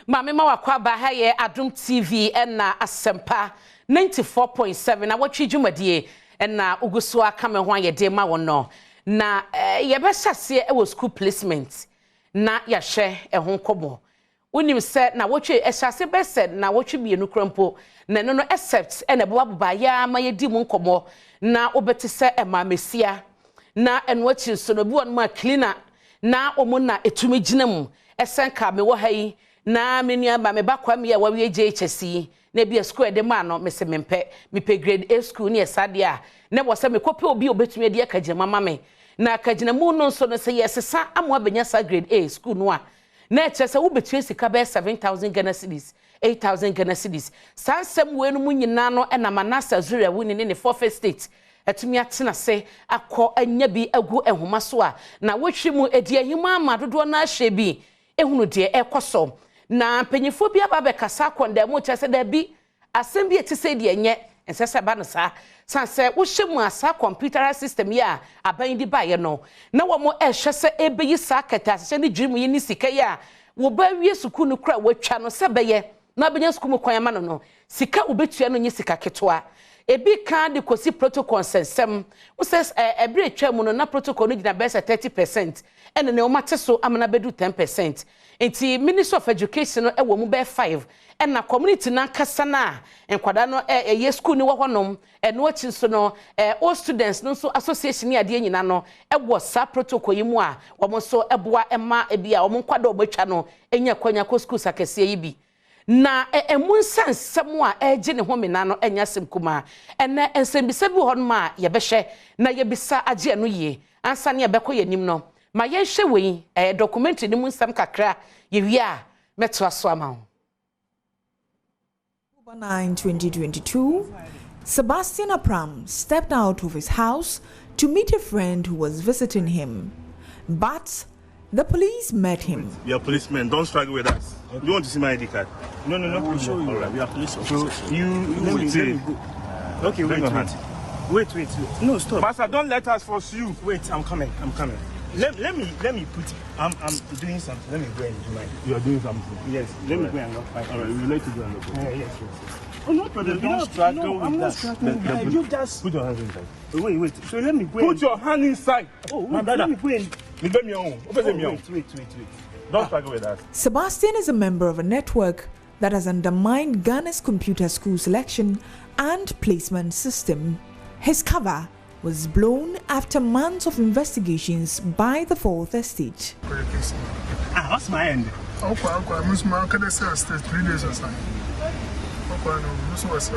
Mame ma wakwa ba ha ye Adom TV na Asempa 94.7 na watchi dwumadie na uguso aka me ho ayede ma wono na ye be hyase e school placement na ya hwe ho kobo unim se na watchi hyase be said na watchi bienu krampo na no except na boba ya ma yedi mu nkomo na obeti se ma mesia na enwachi so no bi won ma cleaner na omo na etumi ginam esenka me wo hayi na menua ba me bakwa me ya wawe JHC na bia school de ma no me se mempe grade A school ni esade a na wo se me kope obi obetumi de akagema mama na akagena mu no so no se yesesa amwa benya sa grade A school no a na eche se wo betue sika be 7,000 Ghana cedis 8,000 Ghana cedis sansem we no mu nyina no na manasa zura wuni ne forfeit state etumi atena se akọ anya bi agu ehoma so a na wohwe mu edi ahima amadodo na ahye bi ehunu de ekoso na panyifo bi aba be kasa kwonda mu chese da bi asem bi etise de enye ensese ba no sa sanse wohwe mu asa computer system ya aban di ba ye no na wo mo ehwe se ebeyi sa kata se ne dwimu yi ni sika ya wo ba wie suku no kra watwa no se beye na benya suku mu kwan ma no sika obetua no nyi sika ketwa ebi kan de kosi protocol sensem wo says every twam no na protocol no gina be 30% ene ne o mate so amana bedu 10%. Enti Minister of Education no ewo mu be 5 ena community na kasa na enkwada no ye school ni wo honom eno achi so no all students no so association ni ade nyina no ewo sa protocol yi mu a wo mo so eboa ema ebi a wo mo nkwada obetwa no enya kwanya ko school sakese yi bi na emunsansem a eje ne homena no enya sem kuma ena ensembisa bi honom a ye behwe na ye bisa age no ye ansa ne ye beko yanim no ma ye hwe wei documentary ni munsam kakra ye wi a meto aso ama ho. October 9, 2022, Sebastian Apram stepped out of his house to meet a friend who was visiting him, but the police met him. We are policemen. Don't struggle with us. Okay. You want to see my ID card? No. We'll show you. Right. We are police officers. So let me go. Okay, wait. No, stop. Pastor, don't let us force you. Wait, I'm coming. Let me put. I'm doing something. Let me go and do mine. You are doing something. Yes. Let me go and lock my. All right. We like to go and lock. Yes. Oh, no problem. Don't struggle with that. Struggling. You just put your hands inside. Wait. So let me go. Put your hand inside. Oh, my brother. Let me go and. Wait. Don't struggle with us. Sebastian is a member of a network that has undermined Ghana's computer school selection and placement system. His cover was blown after months of investigations by the Fourth Estate. What's my end? Okay, I'm just going to say 3 days or something. Okay, no, this was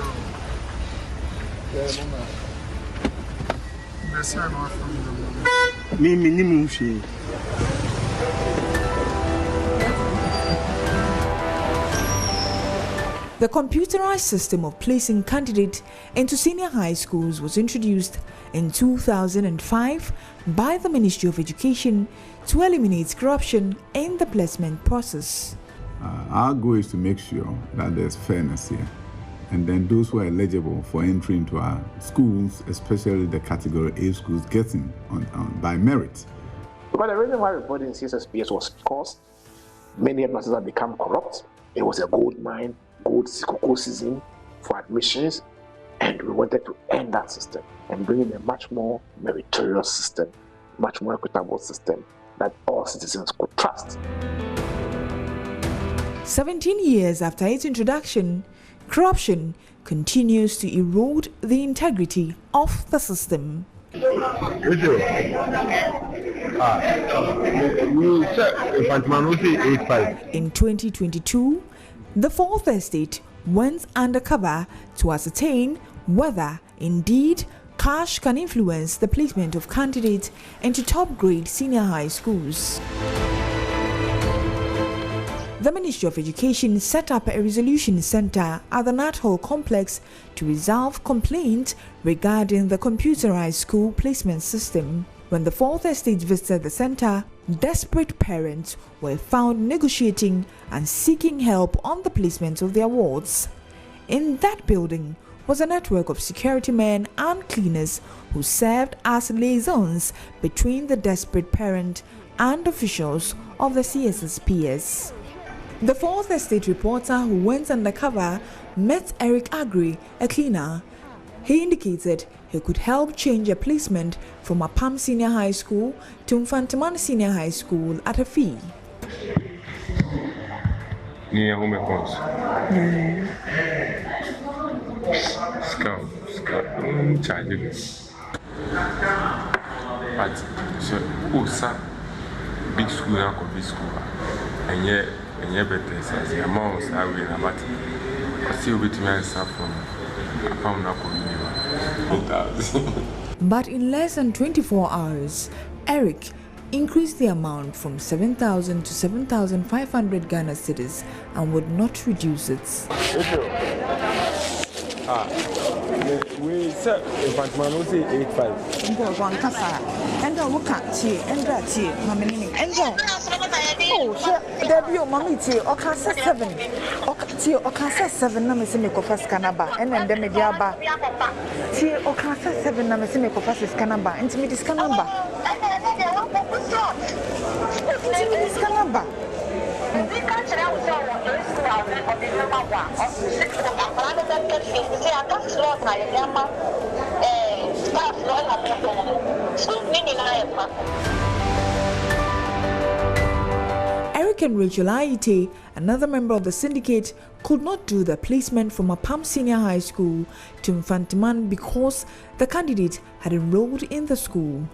The computerized system of placing candidates into senior high schools was introduced in 2005 by the Ministry of Education to eliminate corruption in the placement process. Our goal is to make sure that there's fairness here. And then those who are eligible for entry into our schools, especially the category A schools, getting on by merit. But the reason why reporting CSSPS was because many headmasters have become corrupt. It was a gold mine, gold season for admissions, and we wanted to end that system and bring in a much more meritorious system, much more equitable system that all citizens could trust. 17 years after its introduction, corruption continues to erode the integrity of the system. In 2022, the Fourth Estate went undercover to ascertain whether, indeed, cash can influence the placement of candidates into top-grade senior high schools. The Ministry of Education set up a resolution center at the Nat Hall complex to resolve complaints regarding the computerized school placement system. When the Fourth Estate visited the center, desperate parents were found negotiating and seeking help on the placement of their wards. In that building was a network of security men and cleaners who served as liaisons between the desperate parent and officials of the CSSPS. The Fourth Estate reporter who went undercover met Eric Agri, a cleaner. He indicated he could help change a placement from Apam Senior High School to Mfantiman Senior High School at a fee. But so big school and big school, and yet better as the amounts I will about I still with me from But in less than 24 hours, Eric increased the amount from 7,000 to 7,500 Ghana cedis and would not reduce it. We said if I man say 85. And I look at tea and that tea, mammy, and oh, sir, there be your mammy tea or can say 7 or tea or can say 7 Namisimico first canaba and then the mediaba tea or can say 7 Namisimico first canaba and to me this canaba. This canaba. Eric and Rachel Aite, another member of the syndicate, could not do the placement from Apam Senior High School to Mfantiman because the candidate had enrolled in the school.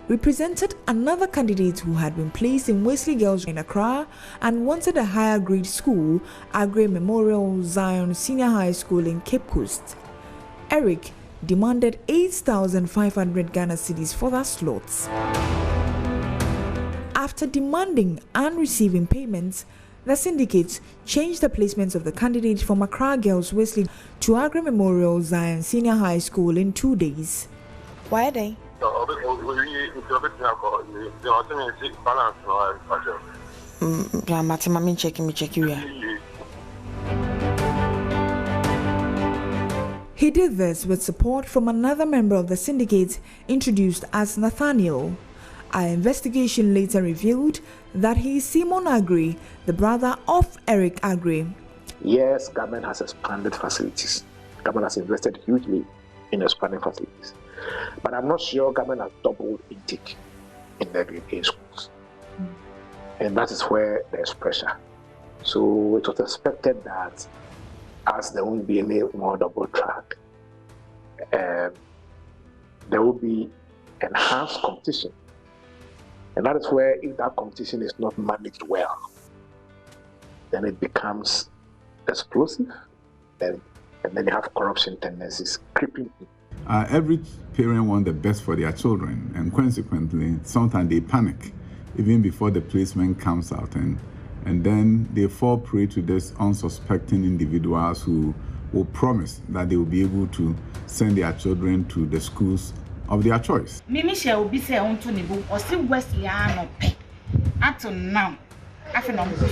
We presented another candidate who had been placed in Wesley Girls in Accra and wanted a higher grade school, Agri Memorial Zion Senior High School in Cape Coast. Eric demanded 8,500 Ghana cedis for that slot. After demanding and receiving payments, the syndicate changed the placements of the candidate from Accra Girls Wesley to Agri Memorial Zion Senior High School in 2 days. Why are they? He did this with support from another member of the syndicate introduced as Nathaniel. Our investigation later revealed that he is Simon Agri, the brother of Eric Agri. Yes, government has expanded facilities. Government has invested hugely in expanding facilities. But I'm not sure government has doubled intake in the grade A schools. And that is where there's pressure. So it was expected that as there won't be any more double track, there will be enhanced competition. And that is where if that competition is not managed well, then it becomes explosive, and then you have corruption tendencies creeping in. Every parent wants the best for their children, and consequently, sometimes they panic even before the placement comes out, and then they fall prey to these unsuspecting individuals who will promise that they will be able to send their children to the schools of their choice. Mimisha will be say on to Nibu or still Wesley no pay. Until now, I feel I'm the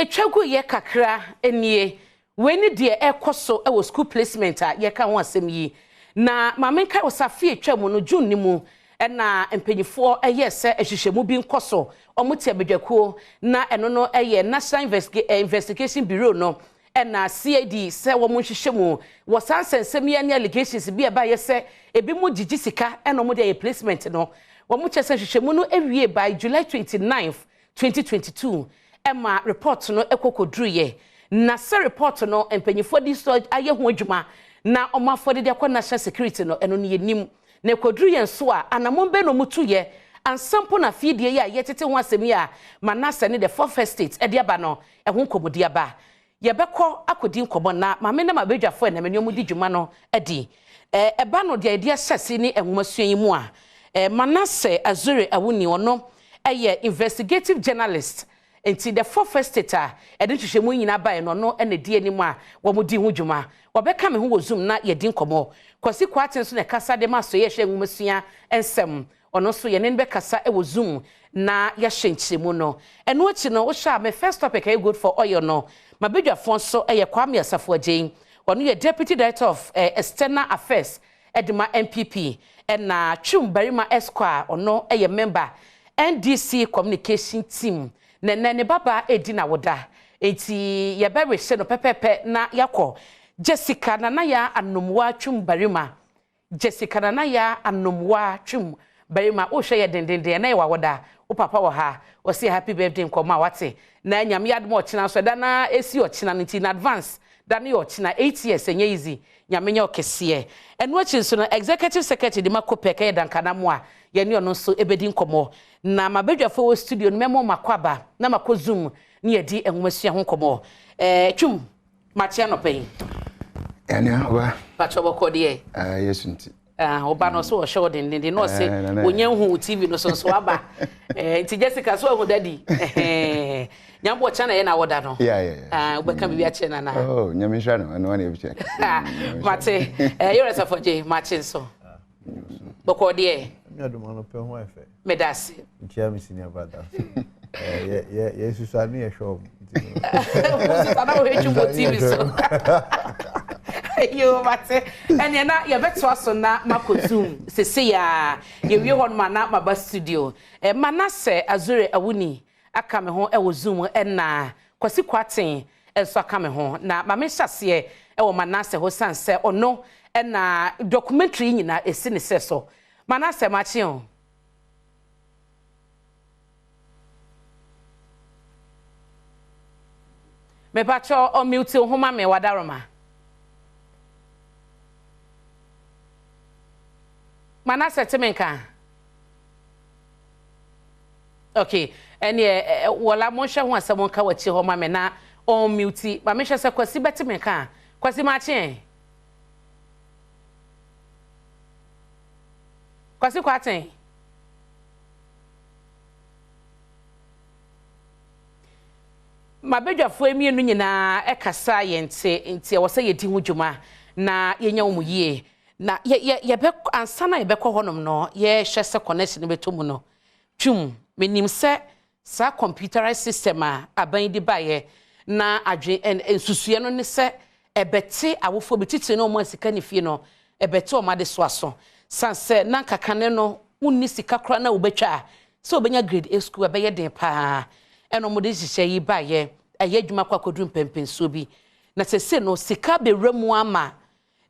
Chagu ye kakra enie when the ekoso e school placement ye ka ho asem yi na mamenka osafie twam no June ni mu na empanyifo eye se ehhehemu bi nkoso omote abedwakuo na eno no eye National Investigation Bureau no na CAD se wo mo hwehwemu wo sansensem ya ne allegations bi eba ye se ebi mo gigisika eno mo de placement no wo mo chese hwehwemu no ewie by July 29th 2022 Emma report no ekokodruye na se report no empanyifo di so aye ho adwuma na omafode de akwa national security no eno ne yenim na ekodruye nso a anamombe no mutuye ansampo na fidie ya yetete ho asemi a manase ne the fourth estate e de aba no e ho komodi aba yebekọ akodi nkobo na mame na mabedwafo e na menyo mudi dwuma no edi eba no de ide asase ni enwomasuan yi mu a manase azure awuni ono eye investigative journalist enti the fourth estate a ede hwehwemu nyina bae no no ene die ni mu a wo mudi ho dwuma wobeka me ho wo zoom na yedi nkobo kwasi kwaten so na kasa de maso ye hwe enwomasuan ensem ono so ye ne be kasa e wo zoom na ya hyenkyemu no eno achi no wo sha me first topic e good for oil no mabedwafo so eye Kwame Asafo Agyen ono ye deputy director of external affairs edema MPP na Twum Barima Esquire ono eye member NDC communication team ne baba edi na woda enti ye be rehye no pepepe na yakọ Jessica na ya anomwa Twum Barima Jessica na ya anomwa Twum Barima o hwe ye dendenden na ye wawoda o papa wo ha o say happy birthday nkoma wate na nyame yadmo ochina so da na esi ochina in advance da na ochina 8 years enye easy nyame nya okese eno achi so no executive secretary de makopeka ye dankana mo a ye ne ono so ebedi nkomo na mabedwafo wo studio no memo makwaba na makozum ne yedi enwomasua ho nkomo Twum machia no pay ene oba pacho bokode yesu nti oba no so show den no say onye hu TV no so aba nti Jessica so hu daddy nyambo cha na ye na woda no obeka bibi a che na na oh nyame hwa no no na e biche mate you're a for J matching so bokode mi Adom no pe ho efe medasi ntia mi senior brother yesu sa ni e show musi na wo heju TV so yo mate ene na ye beto aso na makozum sese ya ye wie hon ma na maba studio manase azure awuni aka me ho e wo zoom na kwasi kwaten enso aka me ho na ma me hyase e wo manase ho sanse ono na documentary nyina esi ne seso manase machi o me pacho o mute ho ma me wadaroma Manase temenka okay ene wala mo hwe ho asem ka wachi ho ma me na on mute ma me hwe se kwasi betemenka kwasi ma chi kwasi kwaten ma bedwafo emienu nyina ekasa yente wo se yedi ho dwuma na yenya wo mu yie na ye be ansana ye be ko honom no ye hwe se connection beto mu no Twum menim se sa computerized system a aban di baye na adwe ensusue no ne se ebete awofo betiti no mo asika ne fie no ebete o ma de so aso sanse na kakane no unni sika kra na obetwa so obenya grade A school be ye den pa eno mo de hihye yi baye eye dwuma kwa kodru mpempenso bi na sese no sika be ramu ama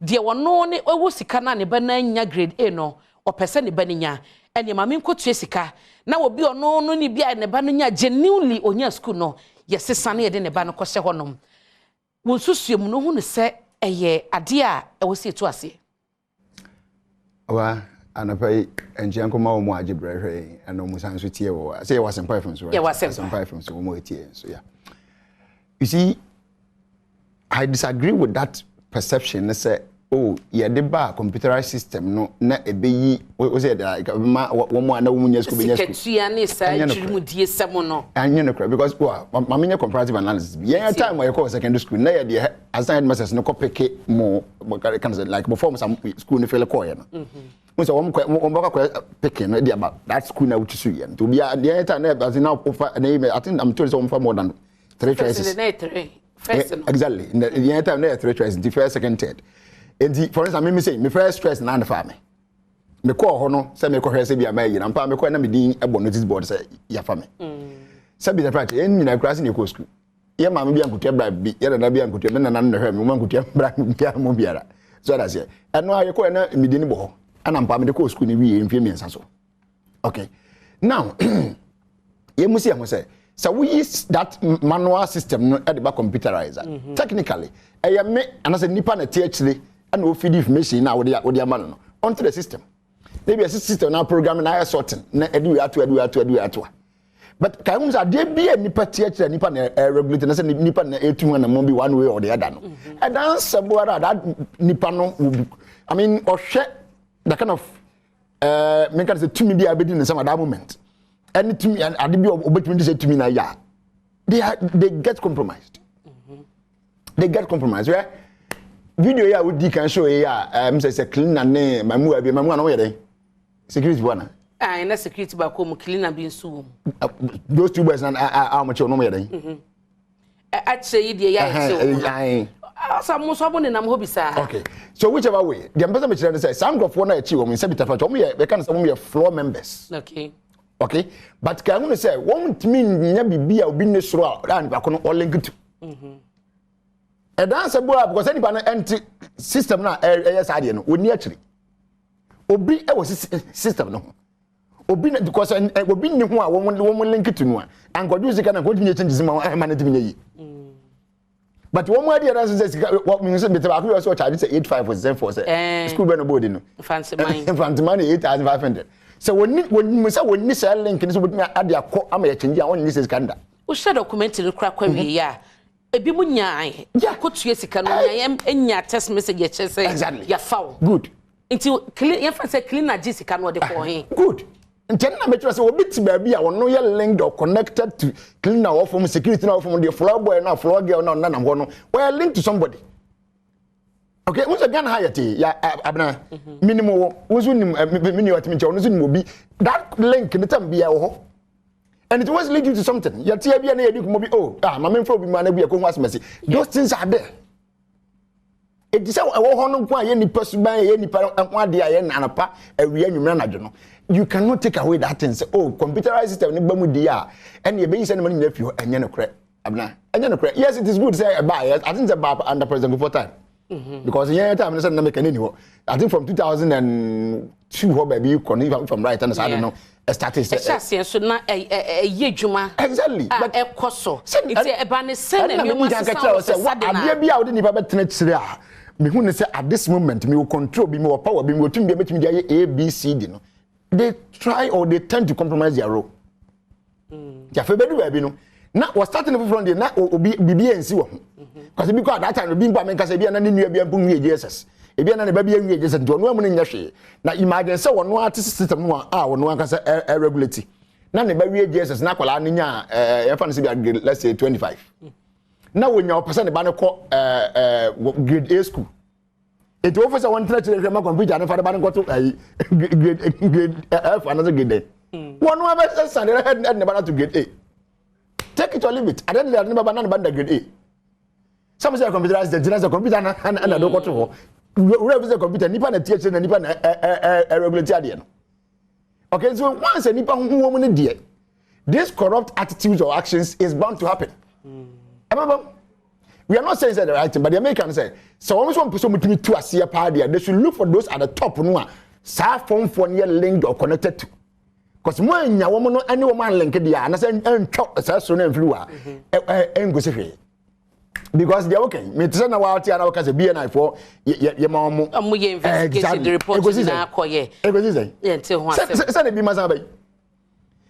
de wono ne owo sika na ne ba na nya grade A no opese ne ba ne nya ene ma men kotu sika na obi ono no ne bia ne ba no nya genuinely onya school no yesesa na ye de ne ba no kohye honom wonsusuem no hu ne se eye ade a ewo se etu ase wa anapai enjian koma wo mu agibrehwe eno mu sanso tie wo say you was empire from so right yeah was empire from so mo tie so yeah you see I disagree with that perception say oh yeah the bar computerized system no na ebeyi we say like ma wo mu ana wo nya school be nya school seketua ne sa chirimu die sem no anya no because ma me nya comparative analysis yeah time we call secondary school na yeah the assigned masters no copy more kind of like before some school no fail call ya no so wo pick no dey about that school na which so yeah to be the time na as now I think I'm told some more than 3 choices first no exactly the time na 3 choices the first second third and for instance me say me first choice na fa me call ho no say me ko hwese bia ma yi na mpa me ko na me din ebo notice board say ya fa me say be the practice en nyina class ni ko school ye ma me bia nkutia bra bi ye na bia nkutia me na na hwe me ma nkutia bra bia mo biara so that's it eno aye ko na me din bo ho ana mpa me de ko school ni wi mfie me nsa so okay now ye musi am say so we use that manual system no at the back computerizer technically eye me anase nipa na tie chire and no feed information na we dey man no onto the system maybe a system now programming na sorting na adu atu but kai hu say dey be nipa tie chire nipa na regulate na say nipa na etu na mo be one way or the other no and dan sabuara that nipa no I mean ohwe the kind of me can say to me dia abedi in some at that moment anything and adibi obetumi say to me na ya they get compromised they get compromised where video ya we di can show ya say clean na ne mamu abi mamu na wo yede security bwana na security ba ko mu clean na bi nsu those two boys na how much no yede actually dey ya some so abon nam hobi sa. Okay. So whichever way, the ambassador me say some group for na achi wo me say bitafa to me be kan say wo me floor members. Okay. Okay? But can we say one ntimi nya bibia obi ne soro a na ba ko no link to. E dan say boa because anybody no anti system na yes ade no oni akiri. Obi e was system no. Obi because obi ni ho a wo link to no a ankodu sika na kodu nye changes ma na timi yi. But one more idea says what means bit about we also charge say 85 for say school be no board no fancy money 8,500. So when say when say link ni so bit me ade akọ ama ya change on ni say skanda wo share document ni kra kwa wi ya ebi mu nyaai akotue sika no nya text message ya che say ya fawo good until clean ya fa say clean na ji sika no de ko hin good until na make sure say obi ti ba bia wono ye linked or connected to clean na from security na from the floor boy na floor girl na na ho no we are linked to somebody. Okay, who's a gun hayati ya abna minimum wuzu nim mini wat minche onu nim obi that link the time bia ho and it was leading to something ya tia bia na yedi ko bi oh ma me fro bi ma na bia ko ho asmesi those things are there. It is how ho no kwa ye nipa suban ye nipa ho ade aye na anapa awia nwumra na dwo no you cannot take away that thing say oh computerized system ni bamu dia and ye be say no man na fi ho enye no kre abna enye no kre yes it is good say ba yes I think the ba under president for time. Because in time I make any I think from 2002 ho baby you con if I'm right and I don't know started so na ye dwuma exactly but e koso it's e ba ne send me mo say ade bia wo de nipa betena kire a me hu ne say at this moment me will control be me power be me otum be betumi dia A B C D no they try or they tend to compromise their role ja fe bedu ba bi no na was starting from there na obi bibia nsi wo because because that time bi mpa men kasa bia na ne nua bia mpu nwie Jesus e bia na ne ba bia nwie Jesus nto no amu ne nya hwe na imagine say wono art system no a wono ankasa regulate na ne ba wie Jesus na kwala ne nya e fa no se bia let's say 25 na wonya opesa ne ba ne ko grade A school it officer one try to ma computer na fa ba ne ko to grade F another grade wono abesa sande head ne ba na to grade A take it or leave it. I don't know about banana band grade A. Some say computerized the general computer and I don't go to ho. We have the computer nipa na teacher na nipa na regulate ade no. Okay, so once a nipa hu woman dey, this corrupt attitudes or actions is bound to happen. We are not saying that the right thing, but the Americans say so almost one person mutumi to asia party they should look for those at the top no a sa form for near linked or connected to. Because when nya woman no any woman link dia na say entwa say so na mflu a engosi hwe because they okay me tse na wa tia na wa kase BNI for ye ma mo ye investigation the report na akoye engosi say ye nte ho asem say na bi ma san bai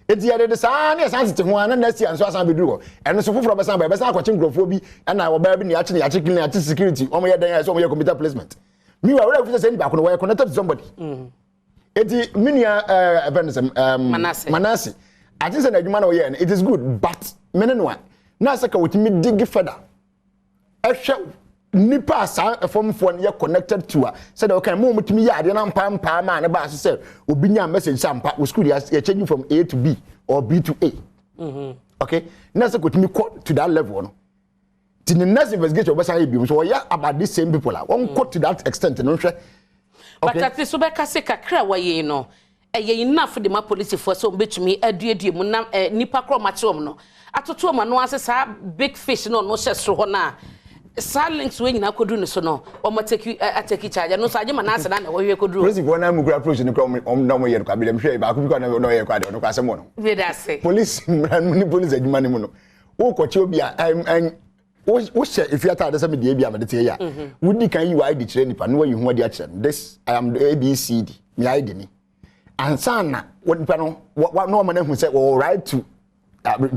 eti ya de sa na san site ho na na sia nso asan beduru ho eno so foforo be san bai be san akwachi ngrofo bi na wo ba bi na ya chi na ya chi clean ya chi security o mo ye dan ya so mo ye computer placement me wa we say say ni ba ko no we connected to somebody eti minia Manase I think say na adwuma na we it is good but mene no na saka wotimi dig further ehwe nipa sa form for ne connected to a say that okay mo mutimi ya ade na mpa ma ne ba so say obinya message sampa we school ya change from A to B or B to A okay na saka wotimi to that level no the next investigation we say bi so ya about these same people la won go to that extent no hwe. But at least we can say kakra wa ye no ye enough the ma police for so betumi aduadue mu na nipa kro ma cheom no atoto ma no ase sa big fish no hye so ho na sa links we nyina kodu ne so no o ma ateki charge no so agema na ase na wo hwe kodu principal na mu kura approach ne kro na mo ye kwa bi dem hwe ba ko bi kwa na ye kwa de no kwa se mo no we da say police ni police adwuma ne mu no wo ko che obi a wo share if you ata de some dey bia me de ya wudi kan you ID kire nipa no wa yihu ade a kire this I am the ABCD me ID ni ansana won nipa no no man hu say all right to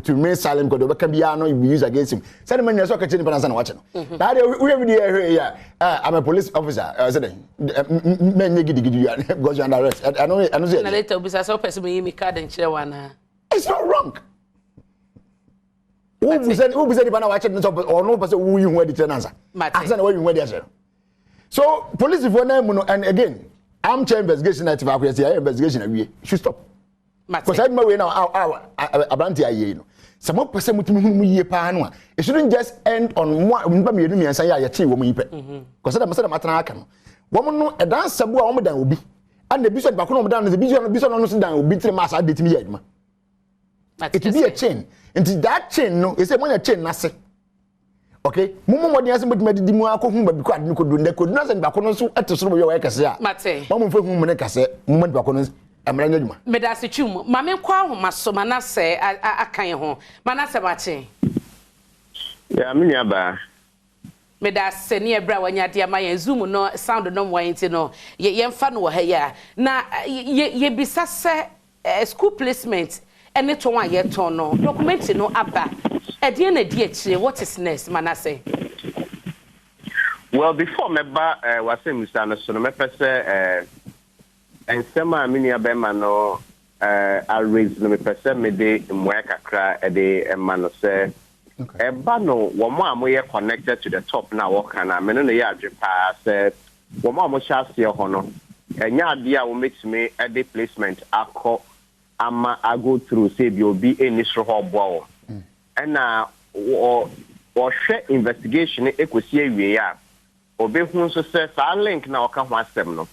remain silent because we can be no you use against him say the man so ka kire nipa ansana wa kire no that we be dey ya I'm a police officer say men gidi you because you under arrest I know say na later obi say person me mi card and kire wa na it's not wrong. Who said if I watch it or no person who you where the answer. So police for and again, I'm chair investigation at investigation should stop. Because I know we now Abranti aye no. Some more person mutimi hu yie pa no a. It shouldn't just end on one mba me enu miensa ya che wo mu yipe. Because that must matter aka no. Wo no e dan sabu a wo dan obi. And the bishop back no dan no the bishop no so dan obi tire ma sa de timi ya aduma. It will be a chain. And that chain no, is a one chain nase. Okay, mumu mo dia se mo di mu akọ hu ba bi ko adun ko do ndeko na se ba ko no so eteso no we kase a. Mate. Mo mfa hu mo ne kase, mo ba ko no amra nya dwuma. Me da se twum, ma me kwa ahoma so manase akan ho. Manase ba che. Ya me nya ba. Me da se ne ebra wanya dia ma yen zoom no sound no mo yin ti no. Ye mfa no ha ya. Na ye bisa se school placement ene to wa ye ton no. Document no aba. What is next, Manase? Well, before me ba was saying Mr. Anderson, me pese and some minia bema no I raise no me pese me de mwa kakra de mano say ba no wo mo amoye connected to the top now work na me no ya adwepa say wo mo amohya ase ho no enya ade a wo metime e placement akọ ama I go through say bi obi eni so ho bo and or share investigation ekwesi awie ya obehu so say sa link na oka ho asem no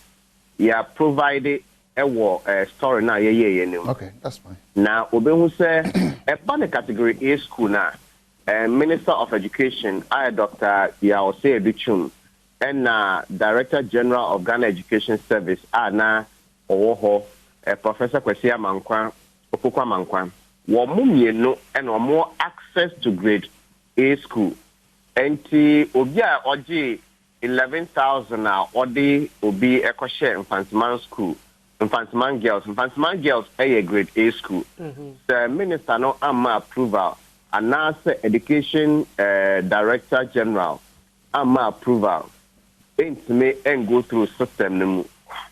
ya provide a story na ye ni. Okay, that's fine. Now obehu say a pan category A school na Minister of Education Dr. Nnawotwe Bichum and Director General of Ghana Education Service na owo Professor Kwesi Amankwa Opukwa Amankwa womumienu and more access to grade A school. Enti obia oji 11,000 na odi obi ekoshe Infantiman school. Infantiman girls a grade A school. The minister no amma approval. Announce education director general amma approval. Enti me and go through system nemu.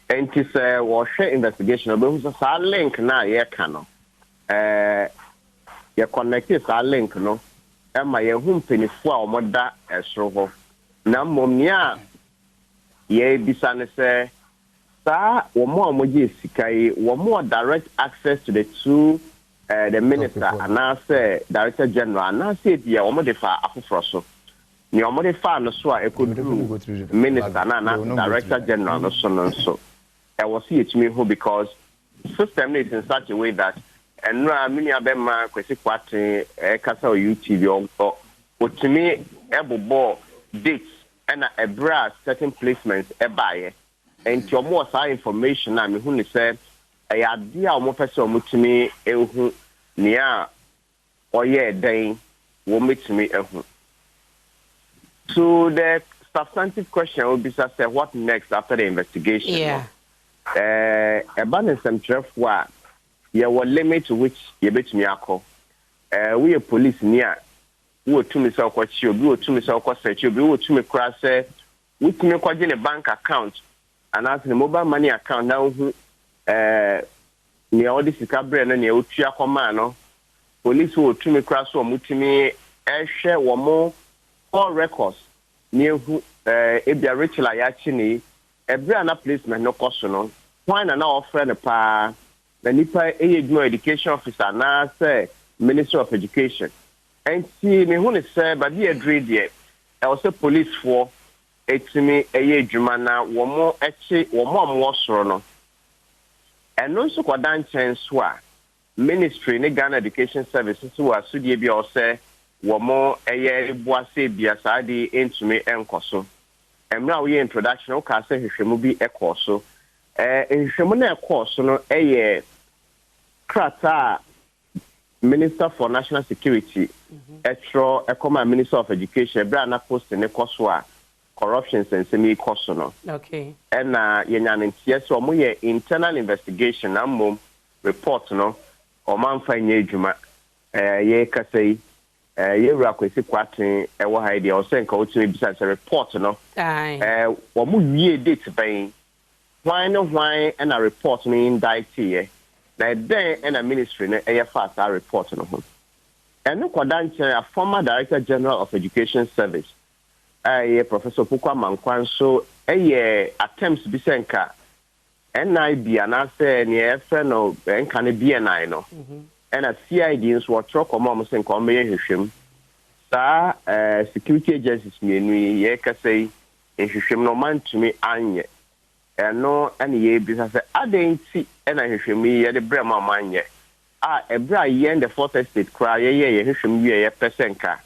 Enti say wo share investigation obi so sa link na ye kano. You connected a link no ema ye hu mpenifo a omoda esro ho na momia ye bisane se sa wo moje sikai wo direct access to the two the minister and say director general and say dia wo de fa afoforo so ni wo de fa no so a ekodu minister na director general no so I was see it me who because system is in such a way that and no mini abema kwesi kwate kasa o YouTube o otimi ebobo dates and a bra certain placements ebaye and your more sa information na me hu ni say e ade a o mo pese o mutimi ehu nia oye den wo metimi ehu. So the substantive question will be say what next after the investigation? Yeah. About some traffic there was limit to which you bet me ako. We are police near. We were to me so quite you, we were to me so quite set you, we were to me cross we to me quite in a bank account and as the mobile money account now near all this cabre and near Utia Comano. Police were to me cross or mutimi share one more all records near who if they are rich like actually every other placement no cost no. Why not offer a pa the nipa education officer na say Minister of Education and see me who say but the agreed yet also police for etimi edwuma na wo mo echi wo mo soro no and no so kwadan chance wa ministry ne Ghana Education Services so asudie bi o say wo mo buase bia sa de entumi enkoso emra wo introduction o ka say hwehwemu bi ekoso hwehwemu na ekoso no Krata Minister for National Security, Minister of Education, Brana post in the Koswa, corruption and semi Kosono. Okay. And yes, so we internal investigation, report no, or man find ye juma, ye kase, ye rakwesi kwati, wahidi, or send coach me besides a report no. Aye. What would ye date paying? Why no why and a report me indict here. Na then and a ministry na fast our report no ho eno kwadanche a former director general of education service Professor Opukwa Amankwa so attempts bisenka NIB and I say near friend no and can it be an I know. And a CID is what truck or mom saying come him. Sir, security agencies me ye can say in him no man to me anye. And no any ye business I didn't see and I hear me at the Brema man ye. A bra ye and the fourth estate cry ye him ye a percent car.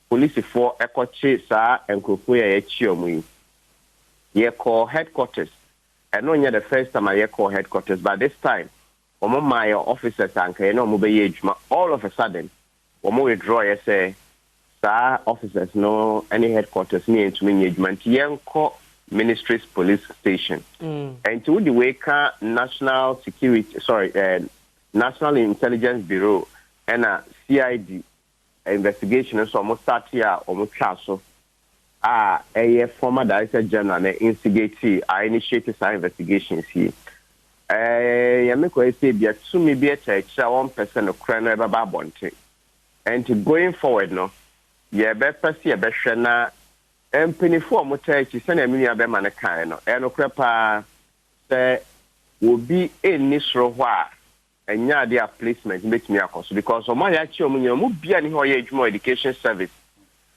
Police for a coach sir and Kukuya chiomu. Ye call headquarters. I know you're the first time I call headquarters, but this time, my officers and all of a sudden, we withdraw, you say, sir, officers, no, any headquarters near to management, Yanko Ministries Police Station. And to the Waka National National Intelligence Bureau and a CID investigation, so almost start here, almost castle. A former Director General instigate I initiated some investigations here. Yamiko say be to me be a 1% of crime ever babonte. And to going forward no, ye better see a beshana and penny for motage send a million bemanakano. And okrepa say will be in this rowa and ya their placement make me a cost because of my actual will be any more education service.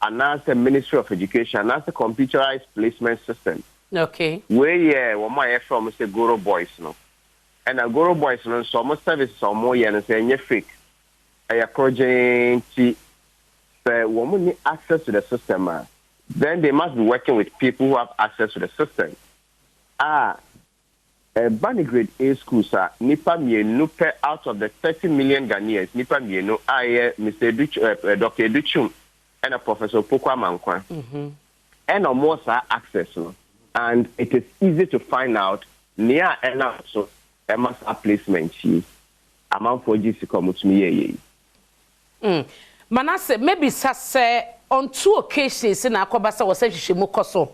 And as the Ministry of Education, and as the computerized placement system. Okay. Where my from say Goro Boys no. And a Goro Boys no so most services are more and say fake. A project say woman need access to the system, then they must be working with people who have access to the system. A Bunny grade A school sir, nipa nupe out of the 30 million Ghanaians, nipa no Mr. Dr. Duchum. And a Professor Pokwa Mankwa. And a more access. And it is easy to find out near and also a mass placement. Amount for GC come to me. Manasseh, maybe say on 2 occasions in Akobasa was said she mukoso.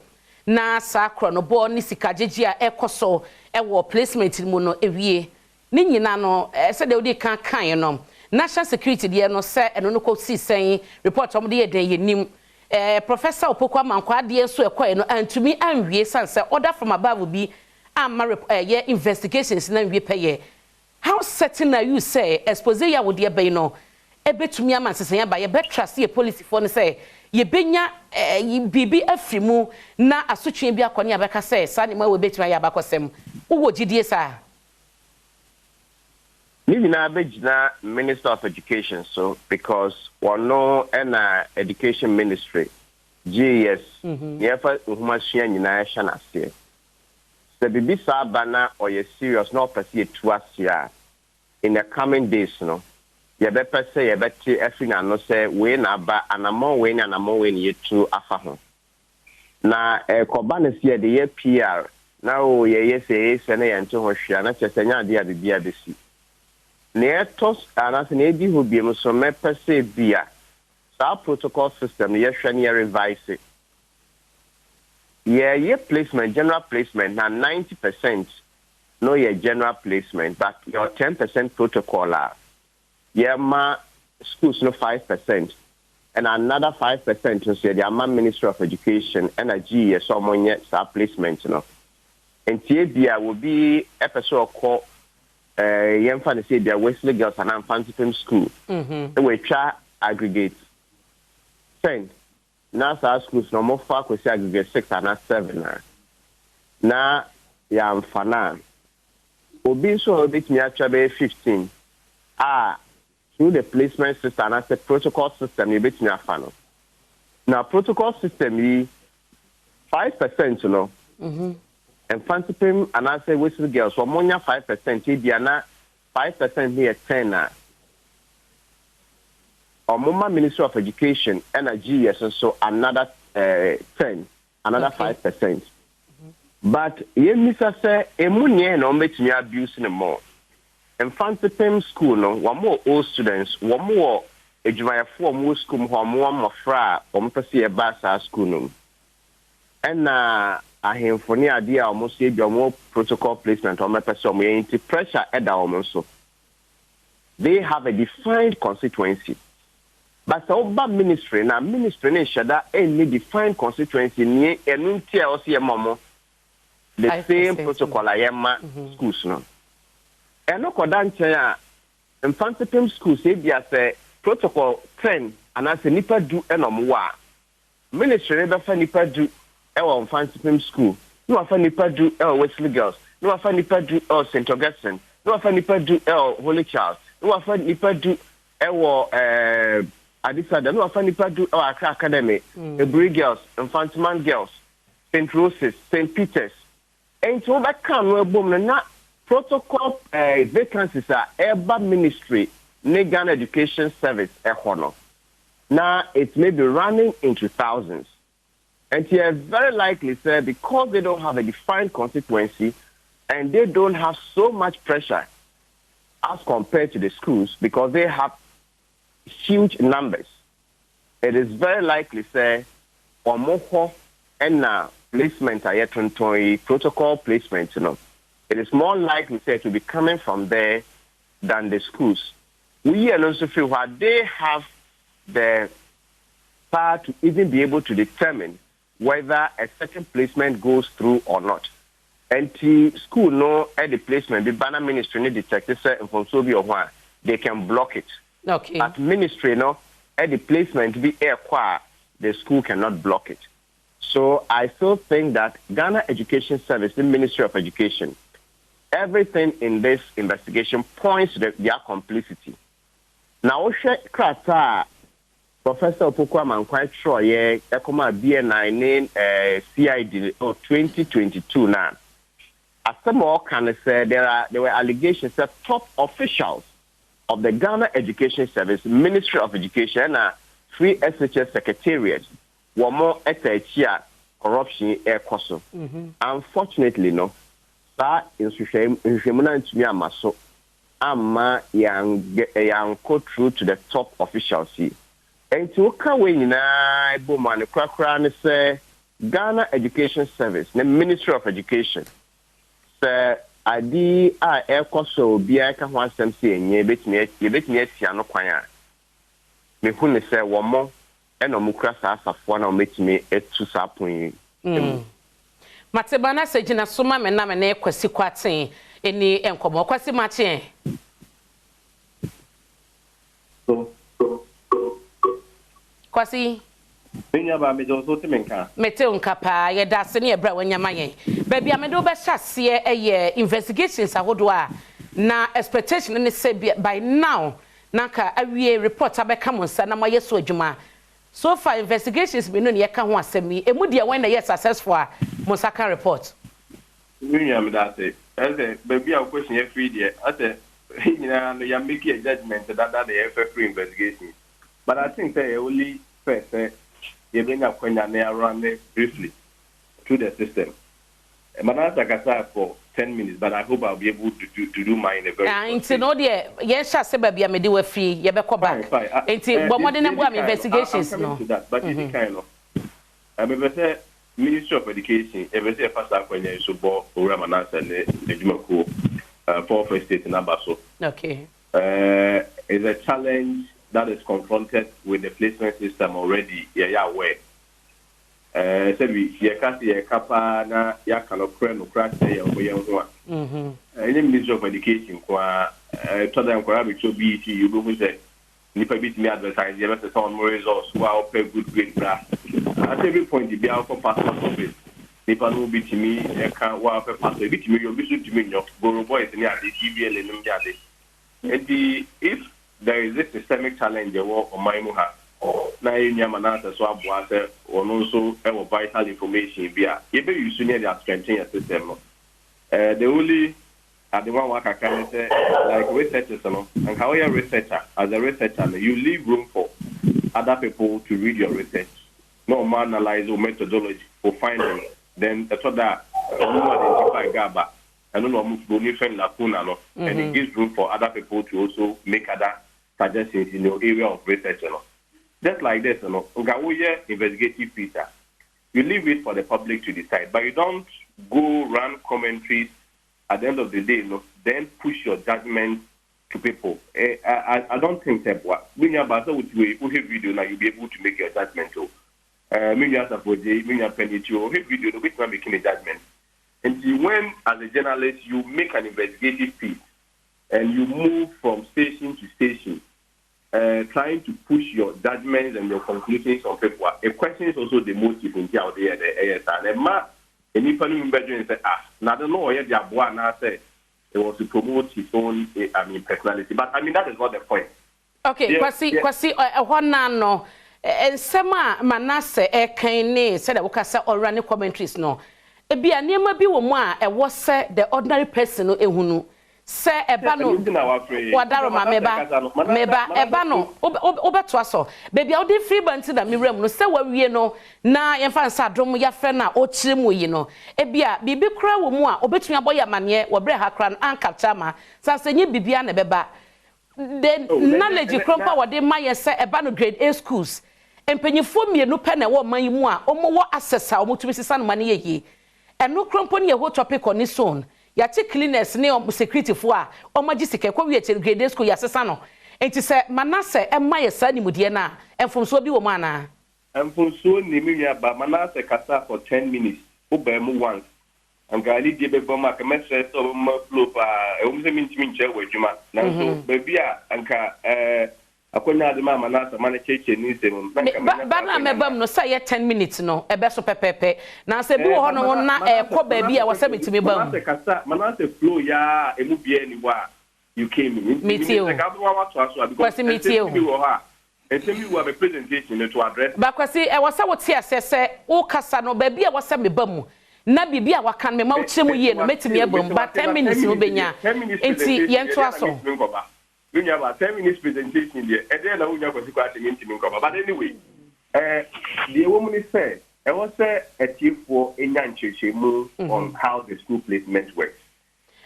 Na sakro no bo ni sikajejia ekoso e wo placement mu no ewie. Ni nyina no said they would kan no. National security there no say eno no ko si saying report om de den yenim Professor Opokwa Mankwa de so ekoy no antumi anwie san say order from above bi amma investigations na wie peye. How certain are you say Exposé ya wo de be no ebetumi amansesen ya ba ye betrust ye policy for no say ye benya bibi afrimu na asotwe bi akone abeka say sa ne ma we betumi ya bakosem wo gidie sa. Nina Bejna Minister of Education, so because one no and Education Ministry, GS, never Umasian United Nations. The BB Sabana or your serious not proceed to us here in the coming days, no. You better say, you better everything I know say, we na ba and I'm more winning and I'm more winning you to Afaho. Now, Kobanis here the year PR, now ye say, Senate and to Hoshia, not just any idea the BRDC. Netos and as an AD who be so me per se via our protocol system, yes, shani revise it. Yeah, your placement, general placement, now 90% no your general placement, but your 10% protocol are. Yeah, my schools no 5%, and another 5% to say the Ministry of Education and a G someone yet our placement, you know. And TBA will be episode called young fan say they are Wesley Girls and Fancy School. We try aggregate 10. Now our schools no more far we say aggregate 6 and 7. Now ya mfana. Obi so bit me actually 15. Through the placement system and the protocol system you bit me afano. Now protocol system is 5%, you know. And fancy pim and I say Wesley Girls, so monya 5%, Diana 5% here 10. Or Mumma Ministry of Education, Energy, and so another 10, another 5%. But ye Mr. say, Emunye no make me abuse no more. And fancy pim school, no, one more old students, one more Ejumaya 4 more school, one more fra, one person a basa school, no. And I have for the idea almost say more protocol placement on my person into pressure at the almost. They have a defined constituency. But the Oba ministry now ministry shada any defined constituency near enuntia or see a momo the same protocol I am schools no. And no kodanche infantile schools say be as protocol 10 and as nipa do enomwa. Ministry be fa nipa do e wo infantile school. No afa nipa do e Wesley Girls. No afa nipa do e St. Augustine. No afa nipa do e Holy Child. No afa nipa do e wo Adisada. No afa nipa do e Accra Academy. Ebri Girls, Infantile Girls, St. Roses, St. Peter's. And so that can we boom na protocol vacancies are Eba Ministry, Ghana Education Service ehono. Now it may be running into thousands. And here very likely say because they don't have a defined constituency and they don't have so much pressure as compared to the schools because they have huge numbers. It is very likely say omoho and placement protocol placement, you know. It is more likely say to be coming from there than the schools. We also feel what they have the power to even be able to determine whether a certain placement goes through or not. And the school no at the placement, the banner ministry need detected from Soviet or they can block it. Okay. But ministry no at the placement be air the school cannot block it. So I still think that Ghana Education Service, the Ministry of Education, everything in this investigation points to their complicity. Now, Krata, Professor Opokwama quite sure, yeah, Ekoma BNI CID 2022 now. As some more can say there were allegations that top officials of the Ghana Education Service, Ministry of Education, and Free SHS Secretariat were more at corruption air cost. Unfortunately, no, that is to me amaso ama yang go through to the top officials here. And to come when na boman krakra say Ghana Education Service, the Ministry of Education, say adi air cost be I can want them say ye bet me no kwanya. Me hu say one more and omukra sa asafo na ometime etu sa pon. Matebana se gina soma me na me na ekwasi kwaten eni enkomo kwasi mache. Kwasi Benya ba me jo so timenka. Mete unkapa ye da se ne ebra wanyama yen. Ba bia me do be hyase eye investigations ahodo a na expectation ne say by now naka awie report abeka monsa na maye so adwuma. So far investigations me no ne yeka ho asemi emu de when na yes successful monsa kan report. Benya me da say ba bia question e free there. I say no ya make a judgment that they have free investigation. But I think they only first you bring up when they are running briefly through the system. But I can for 10 minutes, but I hope I'll be able to do mine in a very until no dear, yes, I say baby, I may do a free, you better back. Until but more than investigations, no. But any kind of I mean, say Ministry of Education, every say first up when you so bought or Ramanas and the Jumako for first state in Abaso. Okay. Is a challenge that is confronted with the placement system already. Yeah, aware. So we can't see a kappa na ya kanokre no crash say or yan any Ministry of Education kwa to them kwa be to BT you go say nipa bit me advertise you better sound more results wow pay good grade bra at every point the bill for passport office nipa no bit me e kan wow pay passport bit me you be so to me no go boys ni ade GBL no ade and if there is this systemic challenge the work on my muha na nyama so aboa se ono so e vital information bia ye be use near the strengthening system the only the one work can say like researchers no and how you researcher as a researcher you leave room for other people to read your research no man analyze or methodology for finding then that's what that identify gaba and no move go different lacuna no and it gives room for other people to also make other suggestions in your area of research no. Just like this, you know, investigative Peter. You leave it for the public to decide, but you don't go run commentaries at the end of the day, you know, then push your judgment to people. I don't think that when you have video now, you'll be able to make your judgment. When you have video, which one making a judgment. And when, as a journalist, you make an investigative piece and you move from station to station, trying to push your judgments and your conclusions on paper, a question is also the motive in out there. And if any member say, now I don't know where the Abuana said it was to promote his own, personality. But that is not the point. Okay, Kwasi, one no, and Sama Manasseh, Kane said, I say or running commentaries no. E be a near be one, a was said the ordinary person who say ebano wadaroma meba ebano obetwaso baby all the free band na me rem no say wawie no na yemfa nsa adom ya frɛ na o kyire mu yi no e bia bibi kra wo mu a obetumi aboya mane wo bre ha kra an capture ma sansenye bibia na beba the knowledge krompa wo de maye say ebano grade A schools empanyifo mienu pɛ na wo man yi mu a omo wo access a omo tumi sisa no mane ye eno krompo ne ye ho topic on its own ya che cleaners ne security fo a omaji sike kwa wi eche grade school ya sesa no enti se Manasseh emma ye sa nimude na emfomso bi wo mu ana emfomso ni mi ba Manasseh kasa for 10 minutes oba mu once angali die be boma ka mesre so ma flow pa e wo se mintimi nche wadwuma na so baby a anka akonya de ma Manasseh mana cheche ni se mo ba na mebam no say 10 minutes no ebe so pepepe na se bi wo ho no na ko baby a wo se mitimi bam Manasseh flow ya emu bia ni wa you came in meeting because meeting we have a presentation to address ba kwasi e wo se wo tie se wo kasa no baby a wo se mebamu na bibi a wakan me ma wo kyemu ye no metimi ebam ba 10 minutes no benya enti yento aso we have about 10 minutes presentation there. And then we have a but anyway, the woman said, I was a tip for a move on how the school placement works.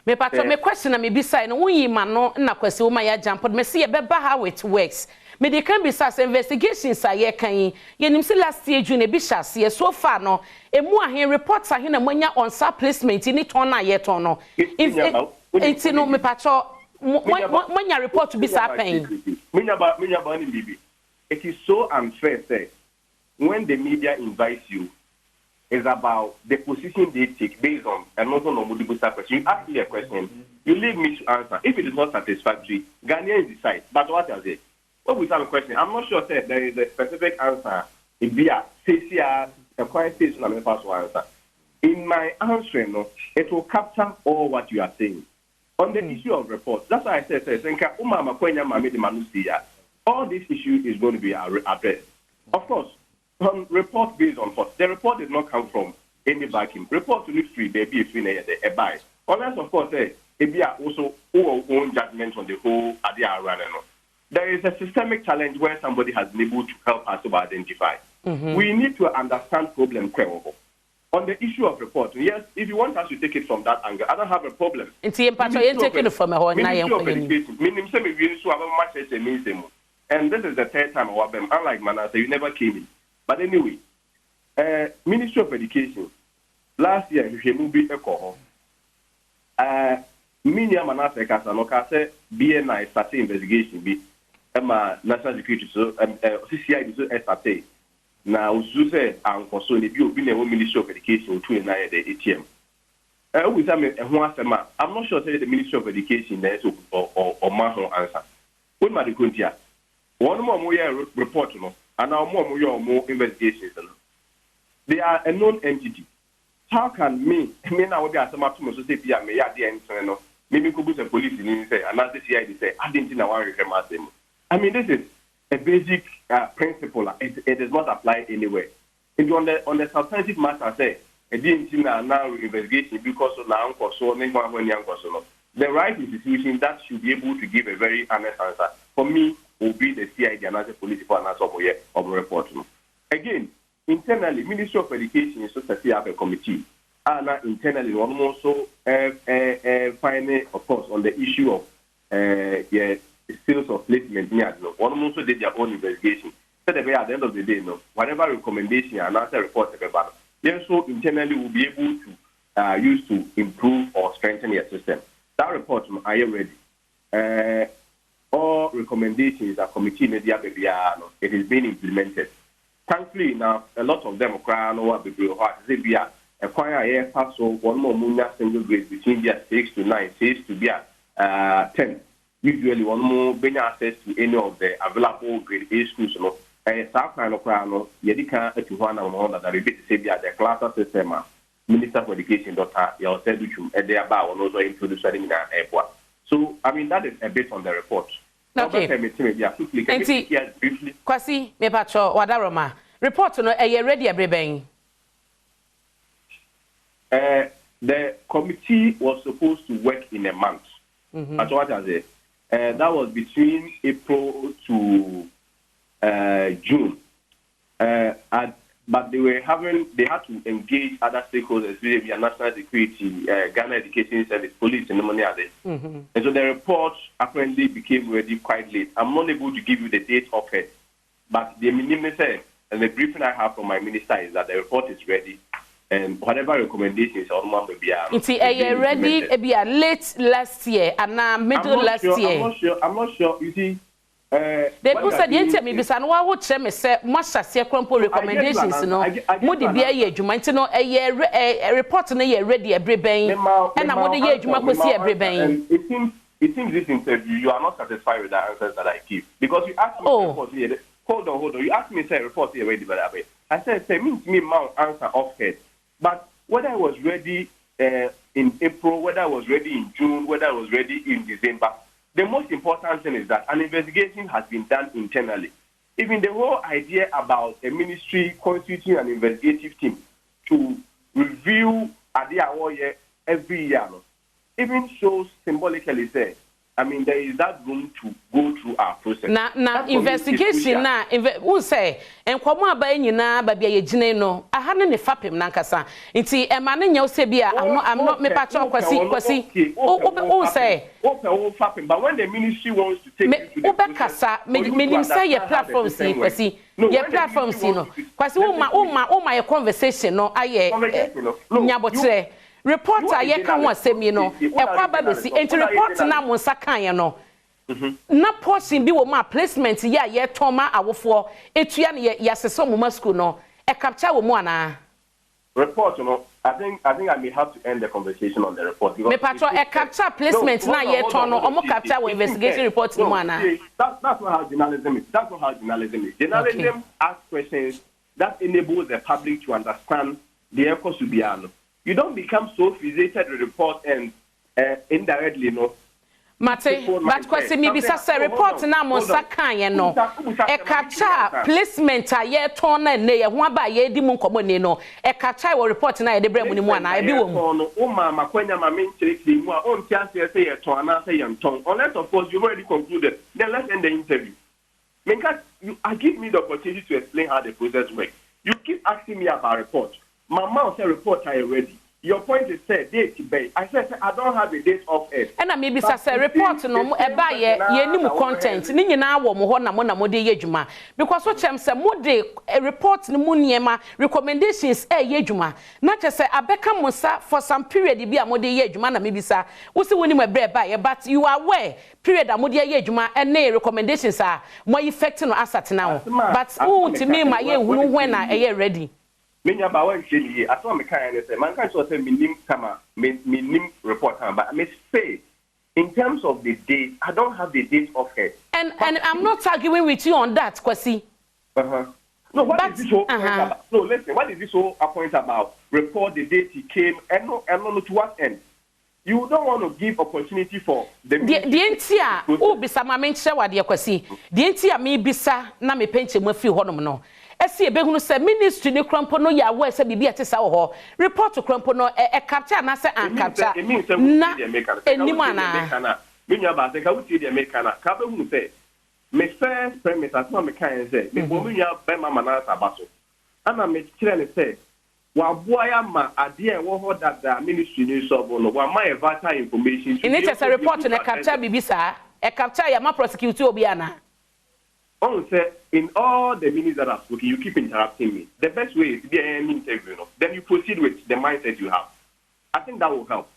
Me pato me question na me bisa no won yima no na kwase wo ma ya jump me see e beba how it works. Me dey can be say investigations aye kan ye nim say last year June e bi hyase so far no emu ahen reports ahen na manya on sa placement ni ton na ye ton no. Enti no me pato when your report to be happening, it is so unfair. Say, when the media invites you, it's about the position they take based on and also no multiple question. You ask me a question, you leave me to answer. If it is not satisfactory, Ghanaians decide. But what is it? What we have a question? I'm not sure that there is a specific answer. If we are a quiet station, I'm going to answer. In my answering, no, it will capture all what you are saying. On the issue of reports, that's why I said, all this issue is going to be addressed. Of course, on report based on what? The report did not come from any backing. Report to need free, baby, if we a buy. Unless, of course, be also our own judgment on the whole idea around. There is a systemic challenge where somebody has been able to help us to identify. We need to understand problem credible. On the issue of reporting, yes, if you want us to take it from that angle, I don't have a problem. And this is the third time I was them. Unlike Manasseh, you never came in. But anyway, Ministry of Education, last year, you moved a call. Minya Manasseh Kasanoka said, BNI started investigation, be National Security, so CCI, so SRT. Now, Suze and Console, if you've been a Ministry of Education to an ATM. I'm not sure the Ministry of Education there or Maho answer. When my Kuntia, one more report, and now more investigations. They are a known entity. How can me now be as a maximum society, may at the end, maybe could the police in say, and as the CID say, I didn't know them. I mean, this is a basic principle. It is not applied anywhere. And on the substantive matter, say, a DNT now investigation because of now, the right institution that should be able to give a very honest answer, for me, will be the CID and as a political answer of a report. Again, internally, Ministry of Education is supposed to have a committee. And internally, one also finally, of course, on the issue of sales of placement, one also did their own investigation. So that at the end of the day, whatever recommendation and answer report, then so internally will be able to use to improve or strengthen your system. That report, are you ready? All recommendations are committee media, it is being implemented. Thankfully, now a lot of them are crying over the bill. a choir here pass so one more munya single grade between their 6 to 9, 6 to be 10. Usually one more being access to any of the available grade A schools, you know. South Carolina, Yedika to one that I repeat say the class system, Minister for Education, Dr. Yaoseduchum, and thereby will also introduce in our airport. So, I mean, that is a bit on the report. Okay. Kwasi, me pacho, wadaroma. Report no ready everybody. The committee was supposed to work in a month. That's what I said. That was between April to June. But they had to engage other stakeholders, via national security, Ghana Education Service, police, and the money others. And so the report apparently became ready quite late. I'm not able to give you the date of it, but the minimum said, and the briefing I have from my minister is that the report is ready, and whatever recommendations on one will be it's ready. Be late last year and now middle last year. I'm not sure. You see. They also didn't me because I would say me say must share crumple recommendations no mudi bia ye adwuma nti no a report no ye ready everybody and na mudi ye adwuma kosi everybody. It seems this interview you are not satisfied with the answers that I give because you asked me report here. Hold on. You asked me say report here ready, but I said means me mount answer off head. But whether I was ready in April, whether I was ready in June, whether I was ready in December. The most important thing is that an investigation has been done internally. Even the whole idea about a ministry constituting an investigative team to review Adiawoye every year, even shows symbolically say, I mean, there is that room to go through our process. Now investigation na who say and kwamo aba nyina ba bia ye gine no aha ne fapem nankasa nti e ma ne nya ose bia I'm not me pacho kwasi who say fapem but when the ministry wants to take you to the kasa me say your platform si kwasi your platform si no kwasi wo your conversation no aye nyabotre reporter ye kan ho asemi no e kwa ba besi enti report na mo nsakan ye no na portion bi wo ma placement ya ye toma awofo etua ne ya seso mo school no e capture wo mu ana report no I think I may have to end the conversation on the report because me patro e capture placement na ye ton no omo capture wo investigation report ni mu ana that's not how journalism is. That's not how journalism is. Journalism asks questions that enables the public to understand the ecosubiano. You don't become so fixated with report and indirectly, no. Mate, but kwasi mi bisa say report na mo sakan ye no. E capture placement a ye ton na ne ye ho aba ye di mu nkomo ne no. E capture wo report na ye de bremu ni mu ana e bi wo mu. O ma makwanya ma menchiri mu a on ti ase say ye ton ana say ye ton. Unless of course you've already concluded. Then let's end the interview. Menka you give me the opportunity to explain how the process works. You keep asking me about report. My mouth said report are ready. Your point is said date bay. I said I don't have a date of it. And I maybe say report no e ba ye ni mu content ni nyina wo mo ho na mo de ye adwuma because so chem say mo de report ni mu niema recommendations ye adwuma na che say abeka mo sa for some period bi a mo de ye adwuma na maybe say wo se woni mo bre ba ye but you are aware period a mo de ye adwuma and recommendations are more effective no asset now but who to me my ye hunu when na ye ready. Menya ba wan hweli I saw me kan say man kan so say minim kama minim report but I may say in terms of the date I don't have the date of it and I'm not arguing with you on that Kwasi. No, what is this whole point about? No, listen, what is this whole point about? Report the date he came and no to what end? You don't want to give opportunity for the entia o bisa ma menche wade Kwasi the entia me bisa na me penche mo fi honom no esi ebehunu se ministry ni krampo no ya we se bibia te sa wo ho report krampo no e capture na se an capture na enimu ana minya ba se ka wuti de mekana ka behunu se me first premise asma me kan se me bo minya be mama na sabaso ana me kire ne se wa boya ma ade e wo ho dada ministry ni so bo no wa ma e vital information in it as a report na capture bibisa e capture ya ma prosecute obi ana. On say in all the minutes that I've spoken, you keep interrupting me. The best way is to be an interview, then you proceed with the mindset you have. I think that will help.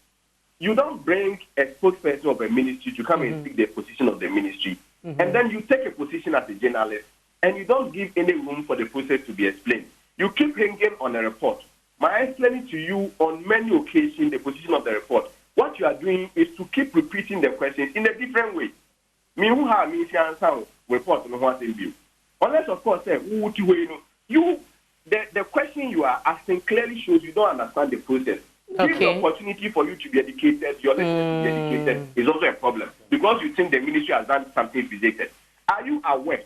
You don't bring a spokesperson of a ministry to come and speak the position of the ministry, and then you take a position as a journalist, and you don't give any room for the process to be explained. You keep hanging on a report. My explaining to you on many occasions the position of the report. What you are doing is to keep repeating the questions in a different way. Me who have me answer report on what in view. Unless of course say the question you are asking clearly shows you don't understand the process. Give the opportunity for you to be educated, your listeners to be educated is also a problem because you think the ministry has done something rejected. Are you aware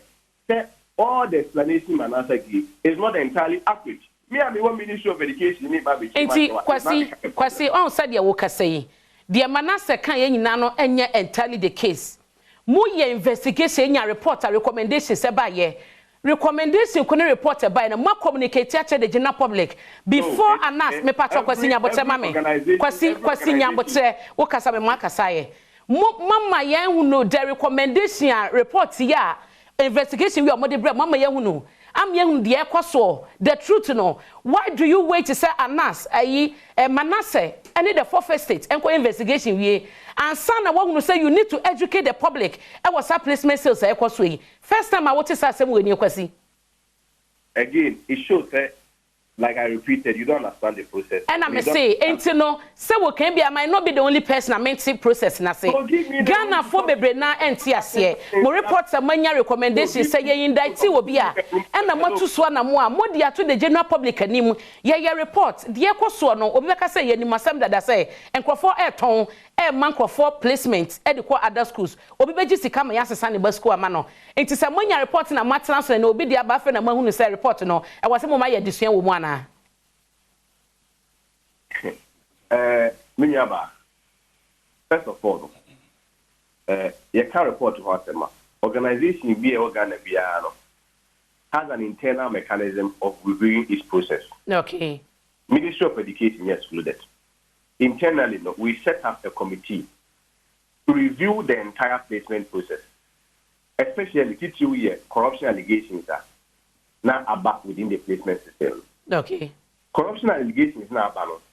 that all the explanation Manasseh gave is not entirely accurate? Me and one Ministry of Education need to be Kwasi on said ya woka say the Manasseh kan ye nyina no enye entirely the case. Mu ye investigation nya report a recommendation se ba ye. Recommendation kuni report by na mo communicate to the general public before anas me patro Kwasi Nyabotre mame. Kwasi Nyabotre wo kasa me mo akasa ye. Mama ye hu no the recommendation report ya investigation we omode bre mama ye hu no. Am young the the truth no. Why do you wait to say Anas Manasseh any the fourth state and investigation we and son I say you need to educate the public. I was a placement sales first time I want to say when you question. Again, it shows that like I repeated, you don't understand the process. And I may say, ain't no, so we can be, I might not be the only person I meant to process. And I say, Ghana for bebre na NTS. Mo reports a mania recommendation say ye indict will be a and a motu swana more dia to the general public and him. Ye report, the echo swano, Obeka say ye masam that I say, and for air tone, air man for placement, educate other schools. Obibeji si kama yasa sani bus school mano. It is a mania reporting a matter and obi dia bafen a man who say report no. I was a moment ye decision woman. Minyaba, first of all, you can report to Hatema. Organization be a organ has an internal mechanism of reviewing its process. Okay. Ministry of Education excluded. Internally, we set up a committee to review the entire placement process, especially TTU corruption allegations are now about within the placement system. Okay. Corruption allegations is now balanced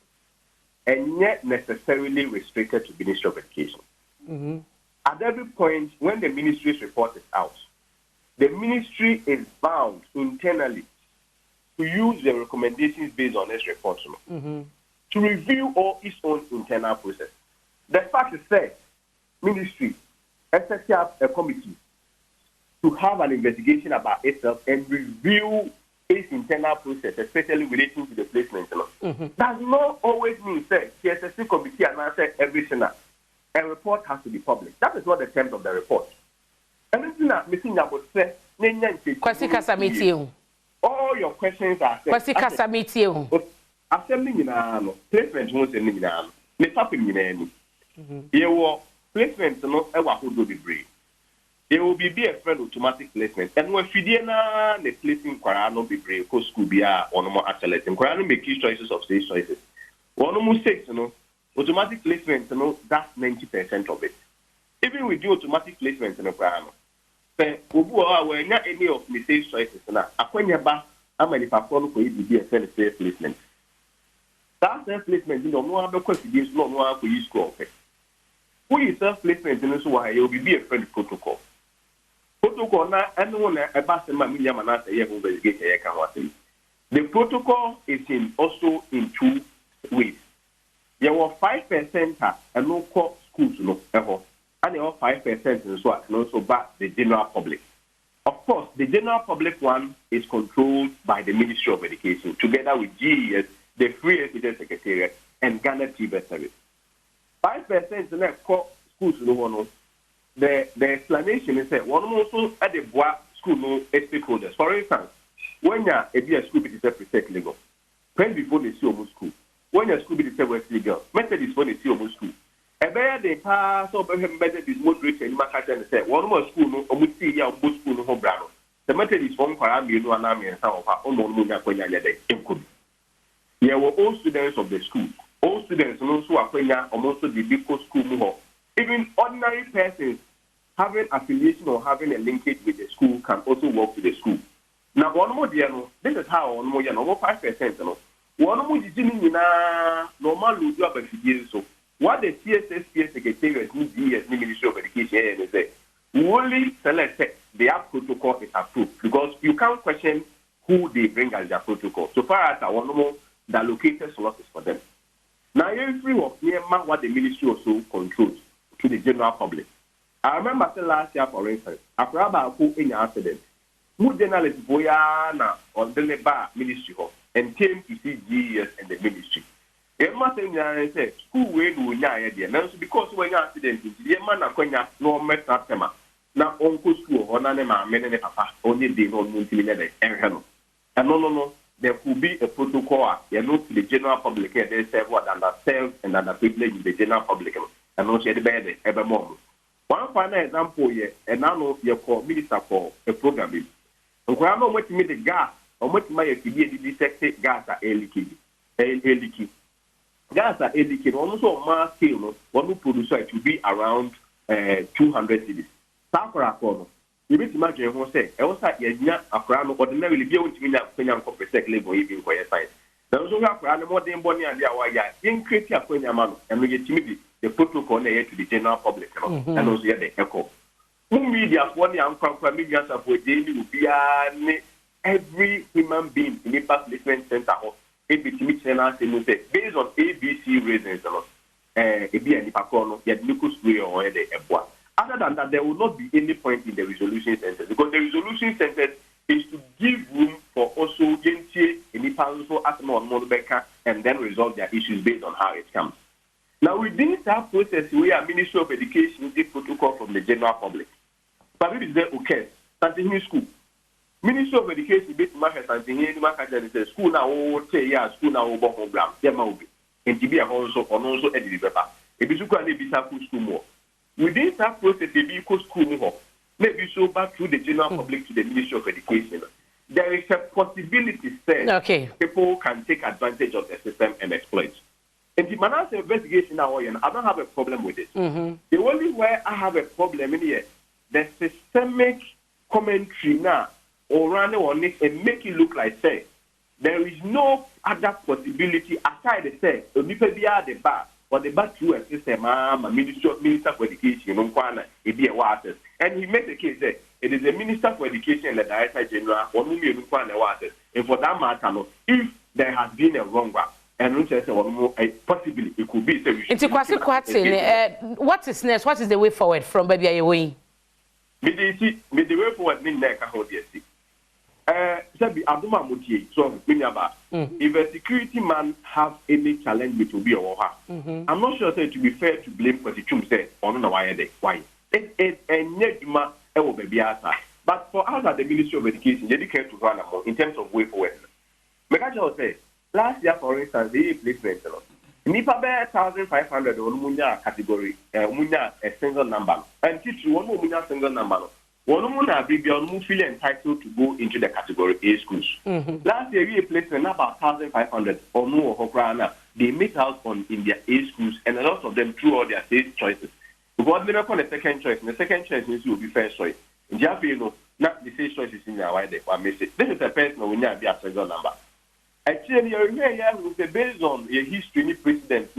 and yet necessarily restricted to the Ministry of Education. Mm-hmm. At every point, when the ministry's report is out, the ministry is bound internally to use the recommendations based on its report to review all its own internal process. The fact is that ministry has set up a committee to have an investigation about itself and review its internal process, especially relating to the placement. Does not always mean that TSSC committee announces everything. A report has to be published. That is not the terms of the report. Anything that Mr. Nnawotwe say, Kwasi kasa meeting. All your questions are said. Kwasi kasa meeting. Assembly no placement won't say no. Me tapping ni. Your placement no e wa hodo bebre. There will be a friend automatic placement. And when Fidiana the placing Quarano be brave, co school be on more accelerated. Quarano make choices of state choices. One more six, automatic placement, that's 90% of it. Even with the automatic placement in a Quarano. Say, Ubu not any of the state choices. Now, Aquania ba, I'm a performer for it to be a self placement. That self placement, no one questions, no one for you school. Who is self placement in this way, you'll be a friend protocol. Protocol na anyone about the protocol is also in two ways. There were 5% and no core schools no ever, and there were 5% and so and also back the general public. Of course, the general public one is controlled by the Ministry of Education together with GES, the Free Education Secretariat, and Ghana TV Service. 5% in the core schools no. The explanation is that one also at the bois school no stakeholders. For instance, when you're a school is a protect legal, when before they see almost school, when your school is a West legal, method is when they see almost school. A bear they pass over him better is moderate and market and say one more school no almost see ya both school no home brand. The method is one parameter no anami and some of our own monument when you're there. There were all students of the school, all students also are when you're almost the big school more. Even ordinary persons having affiliation or having a linkage with the school can also work with the school. Now, one more dear, this is how one more 5%. One more normal would do up a few so. What the TSSPS Secretariat needs the Ministry of Education is that we only select their protocol is approved because you can't question who they bring as their protocol. So far as I want more that allocated sources for them. Now, every of what the ministry also controls to the general public. I remember last year, for instance, after about in an accident, who journalists boyana on the bar ministry and came to see GES and the ministry. It must say school way no idea. Now, because when you accident, the man of Konya no met that tema. Now, uncle school or name men papa only they know multi-millionaire and no. There could be a protocol, you know, to the general public, and they say what undersells and underprivileged in the general public, and not yet bad ever more. One final example here, and now you call minister for a program. And when I know what to meet the gas, or what my detected gas are leaking. Gas are leaking, also mass scale, one who produce it to be around 200 cities. Sakura Kono. You need to imagine who say, I was at Yanya, a crown, ordinarily be able to mean that Penyan for second level, even for your science. There was only a crown more than Bonnie and Yawaya, increase your Penyaman, and we get timidity, the protocol to the general public, and also the echo. Who media, one young media support daily will be every human being in the past listening center of ABT channel, based on ABC reasons, a be any pacono, yet Lucas Way or a bois. Other than that, there will not be any point in the resolution centers because the resolution centers is to give room for also Gentie, Nipanso, Asmo, and Monobeka, and then resolve their issues based on how it comes. Now, within that process, we are Ministry of Education, the protocol from the general public. But it is there, okay, Santini School. Ministry of Education, based on Santini, school now, school now, program, there might be. And to be also edited paper. If you can be school more. Within that process, they be school maybe so back through the general public to the Ministry of Education. There is a possibility that people can take advantage of the system and exploit. And the Manas investigation now, I don't have a problem with it. The only way I have a problem in here, the systemic commentary now, or run on it and make it look like say there is no other possibility aside the say the bar. Or the back through a system, Minister for Education, and he made the case that it is the Minister for Education and the Director General, or and for that matter, if there has been a wrong one, and possibly it could be. What is next? What is the way forward from Baby Away? The way forward, Adom, so if a security man have any challenge, it will be over. I'm not sure that it will be fair to blame for the chum said on why. But for us at the Ministry of Education, they care to run in terms of way forward. Mekajo say last year, for instance, the placement Nipa bear 1,500 on Munya category, Munya a single number, and teach one Munya single number. One woman will be feeling entitled to go into the category A schools. Last year, we placed about 1,500 or more. They make out on in their A schools, and a lot of them through all their safe choices. Because they don't call the second choice, and the second choice will be first choice. In Japan, not the safe choice is in their why they miss it. This is a person who will not be a single number. Actually, you're based on your history, precedent,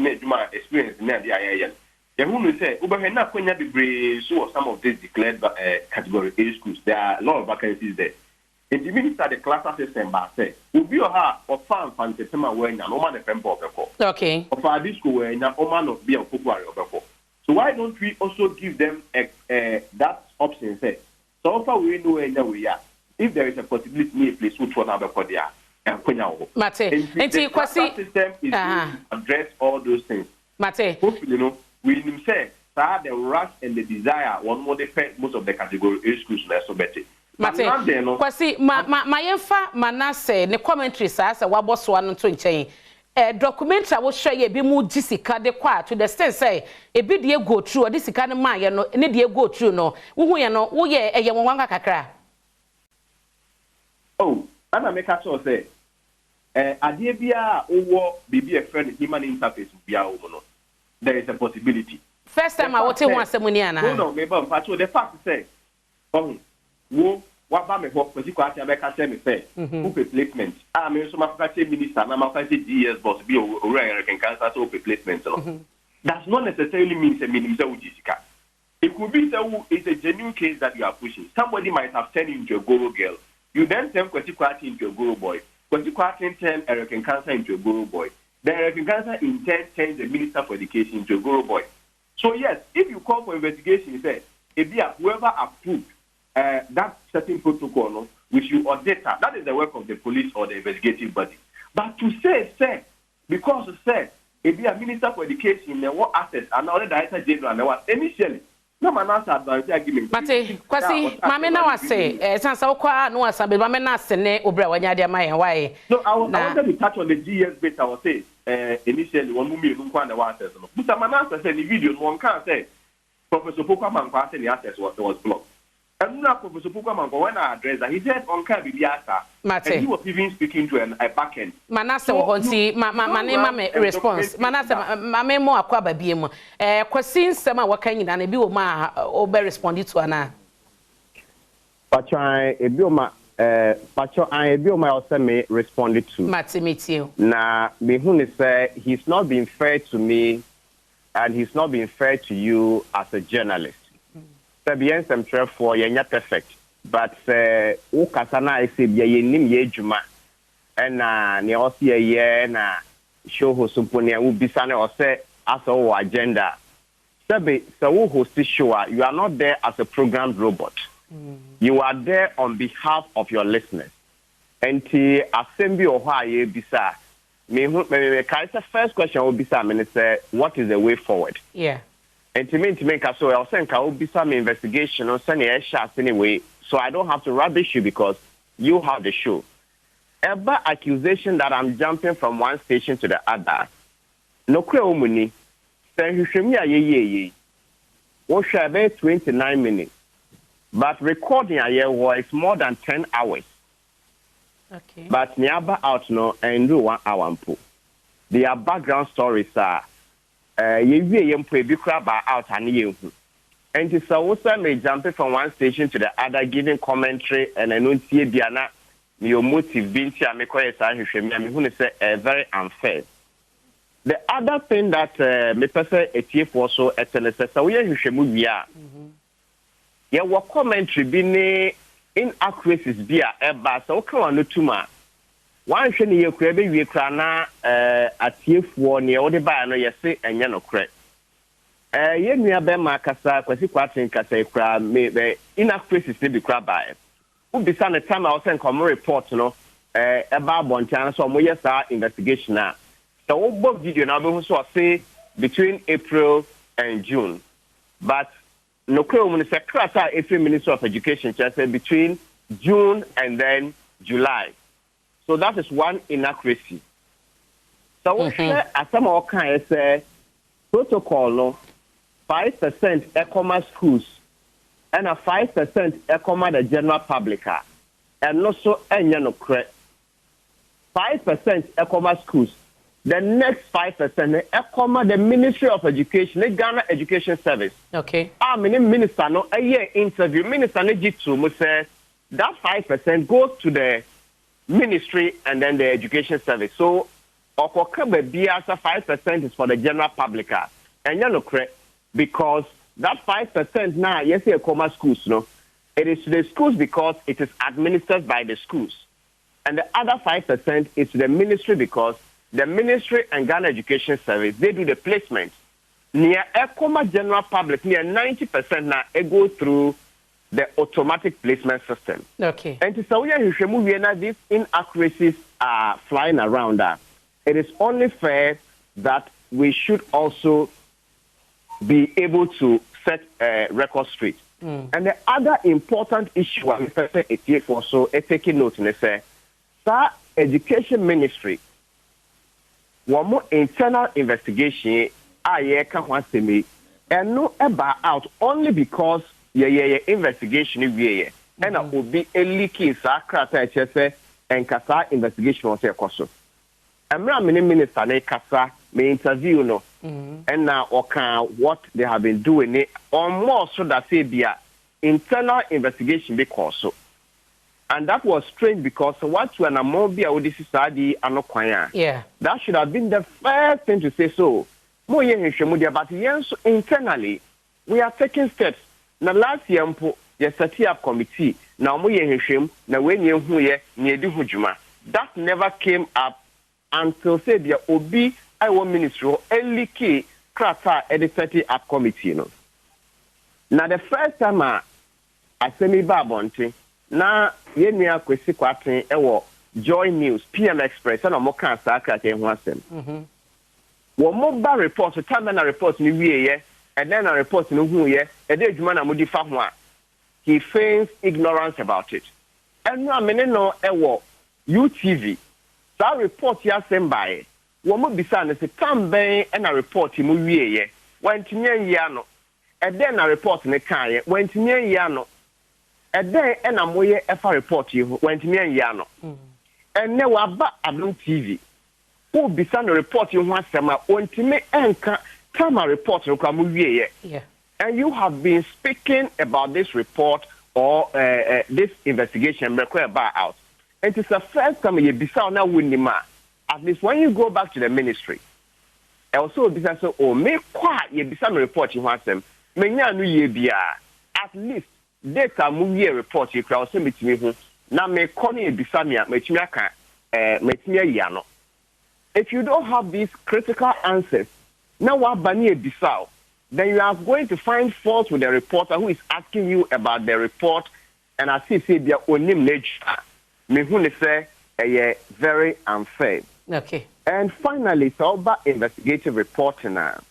experience in the IIN. The woman say, Ubahena Konya be so some of these declared category A schools. There are a lot of vacancies there. And the minister the class system by say, Ubi or her or farm Fantema when no man a pempo. Okay. Of our disco when no man of be a popular. So why don't we also give them that option? Say, so far we know where we are. If there is a possibility near a place which one have for there. Mate, and the system is to address all those things. Mate, hopefully, we say that the rush and the desire one more depend most of the category A schools so better. Mate, kwasi my yemfa manase ne commentary sa wabo so anu to nchen. Documentary wo share ye bi mu gisika de kwa to the extent say e bi de go through this sika ne man ye no ne de go through no wo hu ye no wo ye eye wonwanka kakra. Oh, ana make sure say adie bia owo bibi e friend human interface bia o no. There is a possibility. First time I want to want someone here now. No, maybe the fact say, wo waba me ho kwesi kwa tia be ka say me say, who placement. Ah, me so ma say minister na ma say GS boss be o can cancer so placement. Does not necessarily mean say minister ujisika. It could be that it's a genuine case that you are pushing. Somebody might have turned into a guru girl. You then turn kwesi kwa into a guru boy. Because you can't turn Eric Cancer into a guru boy. Then Eric Cancer intends turns the Minister for Education into a guru boy. So yes, if you call for investigation, you say, whoever approved that certain protocol, no, which you audit, that is the work of the police or the investigative body. But to say, because if you are Minister for Education, there were assets and other Director General, there was initially. No man answer advance argument. Mate, kwasi, mame na wase, sansa okwa no wasa be mame na sene obra wanya de mai why. No, I wanted to touch on the GS bit. I was say initially one mummy no kwa na assets no. But man answer say the video one can say Professor Pokwama kwa say the assets was blocked. And now Professor Pokwama when I addressed that he said on can be the answer. And he was even speaking to a back end. Manase wo honti mame response. Manase mame mo akwa ba biem. Kwasi nsema waka nyina na bi wo ma obe respond to ana. Patron ebioma patron ebioma also me responded to. Matimitio. Na me hu ne say he's not being fair to me and he's not being fair to you as a journalist. Sabian some for you're not perfect. But o kasana I say ye nim ye juma and ne osi ye na show ho suponia wo bisane o say as o agenda. Sabi so wo host show you are not there as a programmed robot. You are there on behalf of your listeners. And assembly or why ye bisa me first question will be some say what is the way forward? Yeah. And to make us so I'll send will be some investigation or send a shot anyway, so I don't have to rubbish you because you have the show. Ever accusation that I'm jumping from one station to the other. No crewmuni. Say you should me ye. What shall be 29 minutes. But recording a year was more than 10 hours. Okay. But nearby out no and do 1 hour and pull. Their background stories are you out and you. And it's also may jumping from one station to the other, giving commentary and I don't see Diana, your motive being to make say very unfair. The other thing that me person a TF also at so we are yeah, what commentary being inaccuracies be a so come on no tuma. One should you crave we crana a TF one year or the buy no yes and yano credit. Ye nua be makasa kwasi kwatin kasa ekra me be inaccuracies be kra by who be san the time I was send come report no about bontan so mo yes investigation na so we both video na be so say between April and June but no kro mo say krata every Minister of Education just say between June and then July, so that is one inaccuracy. So what asama o kan say protocol no 5% e-commerce schools and a 5% e-commerce the general public and also enya no credit 5% e-commerce schools. The next 5% e-commerce the Ministry of Education, the Ghana Education Service. Okay. Minister no a year interview Minister Nejitu says that 5% goes to the ministry and then the Education Service. So okokabe biasa 5% is for the general public and you no credit. Because that 5% now, yes, commerce schools, no, it is to the schools because it is administered by the schools, and the other 5% is to the ministry because the ministry and Ghana Education Service they do the placement. Near Ecoma general public, near 90% now it goes through the automatic placement system. Okay. And to say these inaccuracies are flying around. It is only fair that we should also be able to set a record straight. And the other important issue I'm also taking note in say, sir, Education Ministry, one more internal investigation, and no about out only because investigation is and will be a leaking sakrata and kasa investigation was a cost. I'm not minister ne kasa me interview no. And now what they have been doing it or more so that say be internal investigation because so. And that was strange because what when a more be a this is yeah. That should have been the first thing to say so. More but yes, internally we are taking steps. Now last year you set up committee now more na when you who ye near do hujuma. that never came up until say the Obi Iwo Ministry or Eliki Krata Editati Up Committee. Now the first time I semi babonti na yenua kwesi kwaten ewo Joy News PM Express na mo kan sa krata ho asem. Wo mobile report time na report ni wieye and then a report no hu ye e dey adwuma na mo di fa ho a he feigns ignorance about it. And no amene no ewo UTV that report ya send by wo mo bisa na se tamben na report mu wieye wantimi ya no and then a report ne kan ye wantimi ya no and then na moye efa report yi wantimi ya no and ne wa ba Adom TV who bisa no report yi ho asem a wantimi enka Tama report yeah. And you have been speaking about this report or this investigation out. And it's the first time you be now winima. At least when you go back to the ministry, also this so me quiet you be some report you want them. Menya no ye bia. At least data movie report you crowd send it to me. Na me koni be some ya me aka yano. If you don't have these critical answers, now what Bani Bissau, then you are going to find fault with the reporter who is asking you about the report, and as he said, their own nature. Me who say very unfair. Okay. And finally, it's all about investigative reporting now.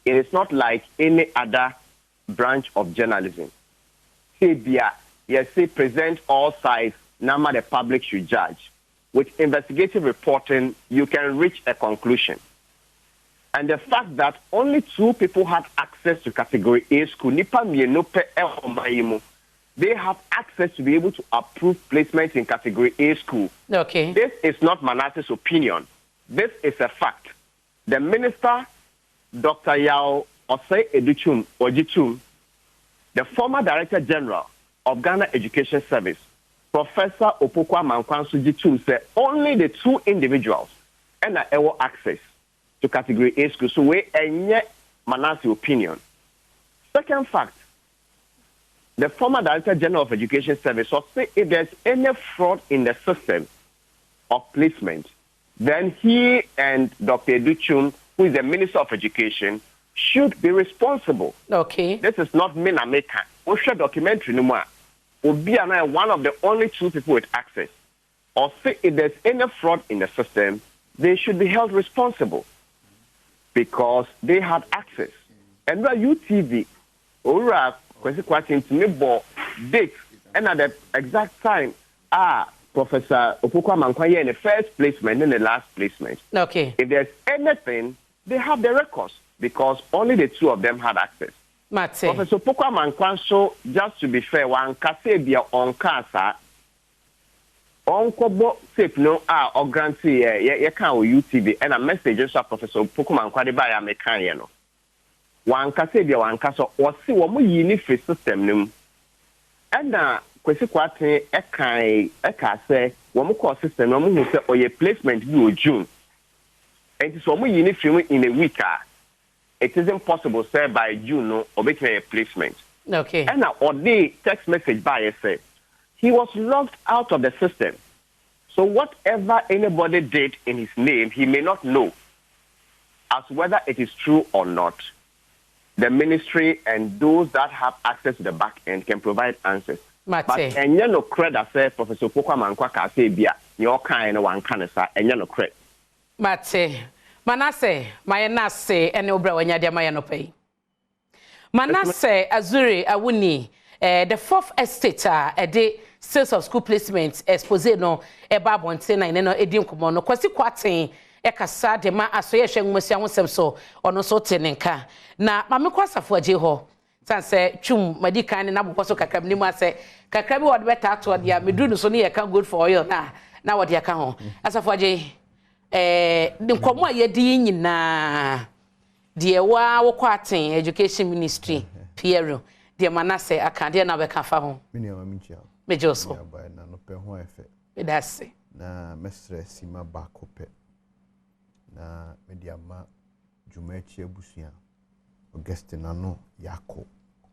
It is not like any other branch of journalism. Say present all sides, now the public should judge. With investigative reporting, you can reach a conclusion. And the fact that only 2 people had access to category A school, they have access to be able to approve placements in category A school. Okay. This is not Manasseh's opinion. This is a fact. The minister, Dr. Yao Osei Educhum Ojichum, the former Director General of Ghana Education Service, Professor Opokwa Mankwansu Jichum, said only the 2 individuals and have access to category A school. So we enye Manasseh's opinion. Second fact, the former Director General of Education Service will say if there's any fraud in the system of placement, then he and Dr. Educhum, who is the Minister of Education, should be responsible. Okay. This is not Minameka. We should documentary no more. Obi and I one of the only 2 people with access. Or say if there's any fraud in the system, they should be held responsible because they had access. And where UTV, or question to me, but date and at the exact time, Professor Opokwa Mankwaye in the first placement and the last placement. Okay. If there's anything, they have the records because only the 2 of them had access. Mate. Professor Opokwa Mankwaso, just to be fair, one Kasebia on Casa. Onkobo safe no or grantee ye can UTV and a message just Professor Pokuma Kwade by a mechanic. One Kasebia one caso or see what more unique system num. And kwesi kwate eka say one more system no who say or your placement due June. And it's one more unique in a week. It isn't possible say by June no or make a placement. Okay. And or the text message by say he was locked out of the system. So whatever anybody did in his name, he may not know as whether it is true or not. The ministry and those that have access to the back end can provide answers. Mate. But and you know credit say Professor Pokwa Mankwa ka say bia your kind one can say and you know credit. Mate. Manasseh, my nase and obra when yadia my no pay. Manasseh Azuri Awuni. The 4th estate a day sales of school placements Exposé no eba bonte na no edim komo no kwasi kwaten e kasa de ma asoye hwenmusia hosem so ono so tenenka na mame kwasafo age ho sanse twum madikan na bokoso kakrab ni mu ase kakrab word beta to dia medu no so ne ye ka good for oil na word ya ka ho asafo age de nkomo ayedi nyina de wa wo kwaten education ministry Piero de Manasseh akade na be kafa ho mini amamchia mejoso na no pe ho efe medase na mestre sima bakope na mediama jumachi abusia Augustina no yako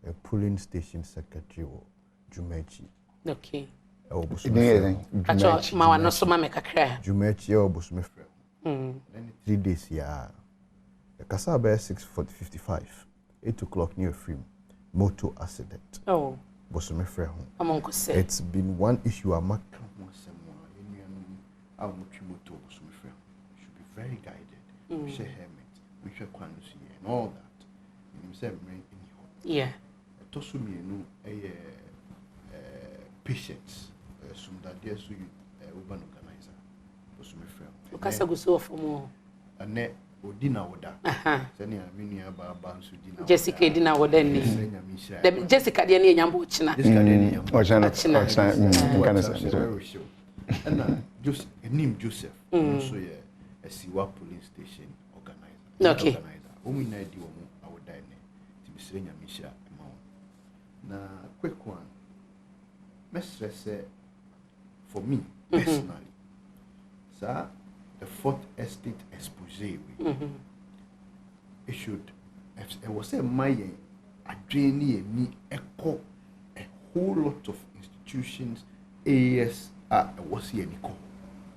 a polling station secretary o jumachi okay Acho ma wano so ma me kakra. Jumechi e Bosome frɛ. Then 3 days ya. The kasa be 6:55. 8 o'clock near film. Motor accident. Oh. Bosome frɛ ho. Amonko say. It's been one issue amaka ho asɛm a motwi motor Bosome frɛ ho. Should be very guided. We share helmet. We share kwano and all that. You say brain in ho. Yeah. To so mienu patients sum that there so urban organizer Bosome frɛ ho. Ukasa guso for more. Ane odina woda. Sani aminia baba nso dina. Jessica dina woda ni. Jessica de na nyambo china. Ochina kanasa. And just name Joseph. So yeah, a Siwa police station organizer. Okay. Omi na di omo awoda ne. Ti bisire nyamisha ma. Na quick one. Mestre say for me personally. Sir, the fourth estate Exposé. It should. It was a my adrenaline me echo a whole lot of institutions. AS was here Nico.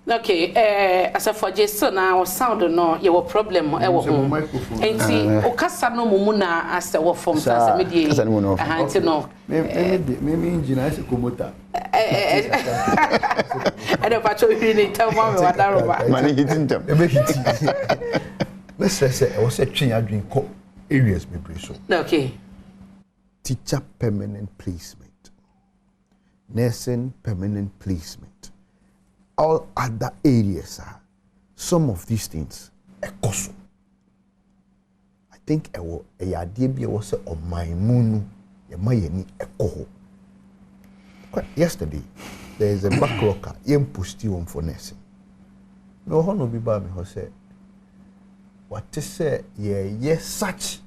Okay, as a for Jason now sound no your problem e wo ho. Enti o kasa no mumu na as wo form as media. Enti no. Me engineer is komota. I don't patrol you tell mommy what that roba. Mani hitin them. E be hitin. Let's say I was a train adwin ko areas me so. Okay. Teacher permanent placement. Nursing permanent placement. All other areas are some of these things I think a idea be was on my moon yesterday there is a backlocker yem posti on for nursing no hono bi ba me ho say what say ye such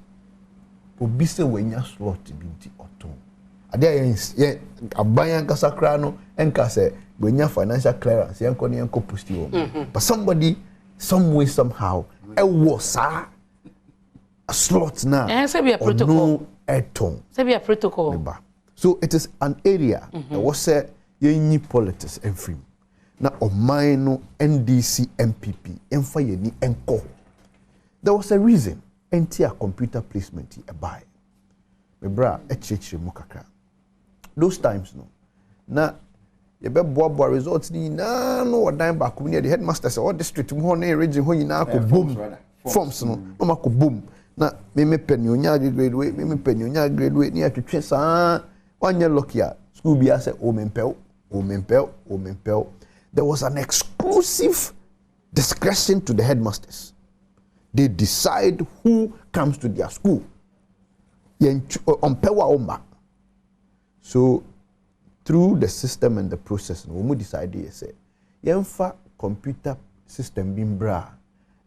obi se wanya slot bi nti oto ade ye aban kasakra no enka say wanya financial clearance yanko ne yanko posti on but somebody some way somehow it was a slot now say be a protocol say be a protocol so it is an area that was say ye politics every na oman no NDC MPP emfa ye ni enko there was a reason enti a computer placement e buy me bra e chechire mu kakra those times no na ye be boa results ni na no odan back ni the headmasters all district mu ho na region ho nyina ko boom forms no no ma ko boom na me penny onya graduate me penny onya graduate ni atwetwe saa wanye lokia school bi ase o mempel. There was an exclusive discretion to the headmasters. They decide who comes to their school. So through the system and the process, we decided say, yenfa computer system being bra,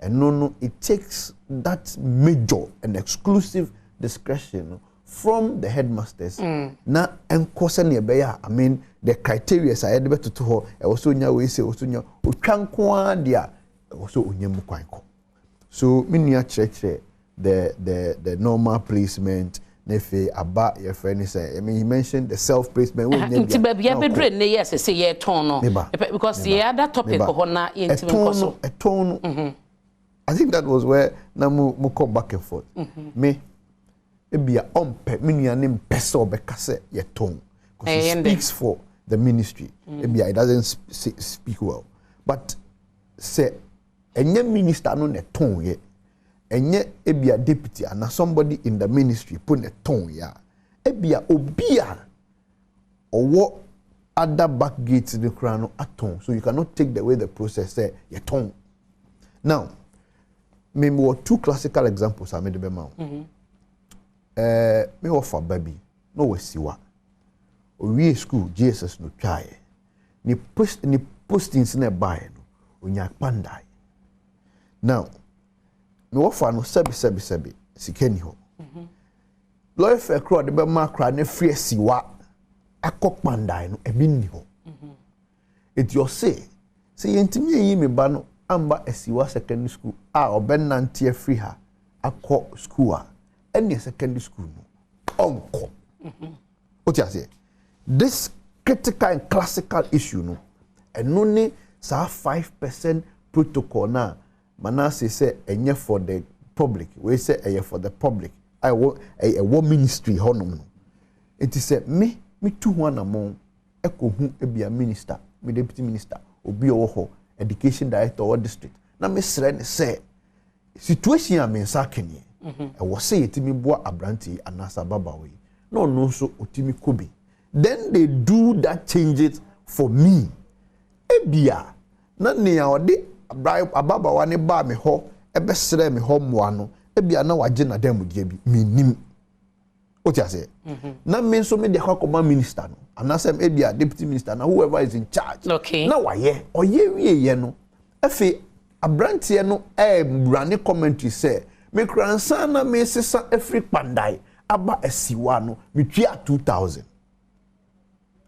and no, it takes that major and exclusive discretion from the headmasters. Na enkosa ne beya, I mean the criteria are better to ho. Also nya we say also nya otwanko dia also onyemu kwanko. So minia church the normal placement. Nefe aba your friend say I mean he mentioned the self placement we nti ba bia bedre ne yes say ye ton no because the other topic ho na intimate koso a tone I think that was where na mu come back and forth me ebia ompe minia ne mpese obekase ye tone because it speaks for the ministry ebia it doesn't speak well but say enye minister no ne tone ye enye ebia deputy and somebody in the ministry put a tone ya ebia obia or other back gates in the crown at tone so you cannot take the way the process say your tone now maybe two classical examples I made the bema me offer baby no we siwa we school Jesus no try ni postings na buy no onya pandai now me wofa no sebi sikeni ho lawyer fair crowd de be ma kra na free siwa akokpandai no ebi ni ho it you say yentimi yi me ba no amba esiwa secondary school obenante free ha akọ school any secondary school no onko what you say this critical and classical issue no and only sa 5% protocol na Manasseh say enye for the public we say enye for the public I want a ministry honum no it is say me tu ho anamon eko hu ebia minister me deputy minister obi owo ho education director or district na me sre ne say situation am nsakenie e wo say yetimi boa abranti anasa babawe no no so otimi kobi then they do that changes for me ebia na ne ode ababawa ne ba me ho ebe sre me ho moa no ebia na waje na dem die bi minim oti ase na me so me de akoma minister no anasa ebia deputy minister na whoever is in charge okay na waye oye wiye no efe abrantie no brane commentary say me kransa na me sesa every pandai aba asiwa no me twa 2000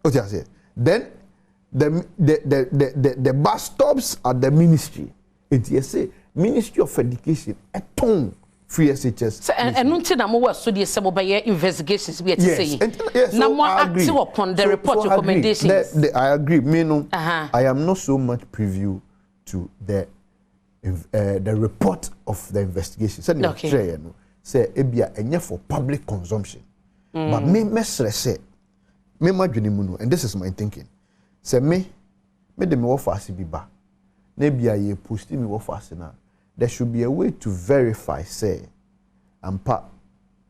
oti ase then the bus stops at the ministry it you say Ministry of Education eton free SHS and nti na mo wa so de se mo be investigations we say na mo active upon the report recommendations I agree me no I am not so much preview to the report of the investigation say no say ebia enye for public consumption but me mesre say me madwene mu no and this is my thinking say me de me wo fast bi ba na bia ye post me wo fast na there should be a way to verify say ampa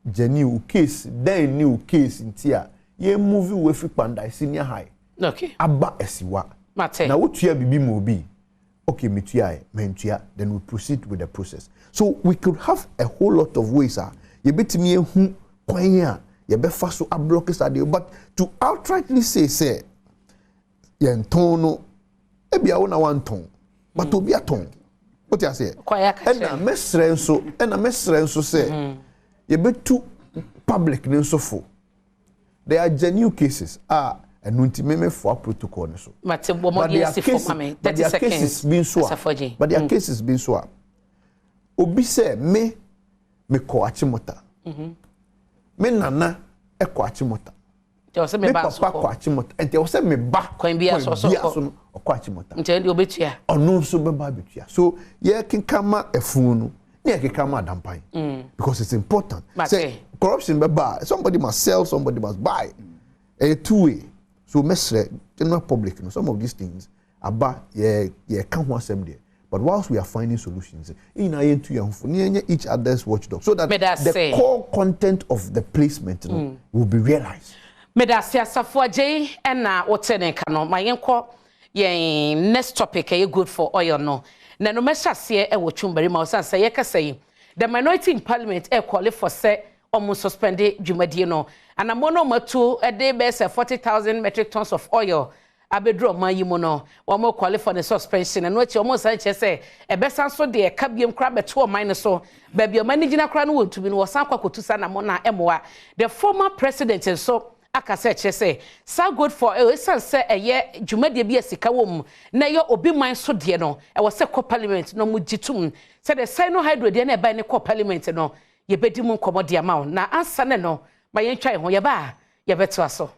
genuine case then new case ntia ye movie we fi panda senior high okay aba esiwa mate na wotua bibi mo bi okay metua mentua then we proceed with the process so we could have a whole lot of ways ye betimi ehu kwan a ye be fa so ablock stadium but to outrightly say ye nton no ebia wo na wanton but obi aton what you say na mesre nso say ye betu public ne nso fo there are genuine cases enu nti meme for protocol ne so but there 30 seconds but there are cases been so obi say me ko achimota me nana e ko achimota me papa ko achimota enti o say me ba kwan bia so ko achimota enti ndi obetua ono so be ba betua so ye kinkama efun no ye kinkama adampan because it's important say corruption be bad somebody must sell somebody must buy a two-way so mesre general public you know, some of these things aba ye can ho asem there but whilst we are finding solutions in each other's watchdog so that the core content of the placement will be realized Medasi asafo J na wotene kano mayenko ye next topic e good for oil no na no mesase e wotwumbari ma osanse ye kasai the minority in parliament e call for say omo suspend dwumadie no anamono matu e dey be 40,000 metric tons of oil abedro mayimo no omo call for the suspension no chi omo san che say e be san so de ka biem kra beto o man so ba bi o managina kra no wontumi no wosan kwakotusa na mo na emoa the former president so akase che say so good for esan say eye dwumadie bi asika wom na ye obi man so de no e wo se ko parliament no mu gitum say the sino hydro de na e ba ne ko parliament no ye bedi mu nkomode ama na ansa ne no ma ye ntwa ho ye ba ye beto aso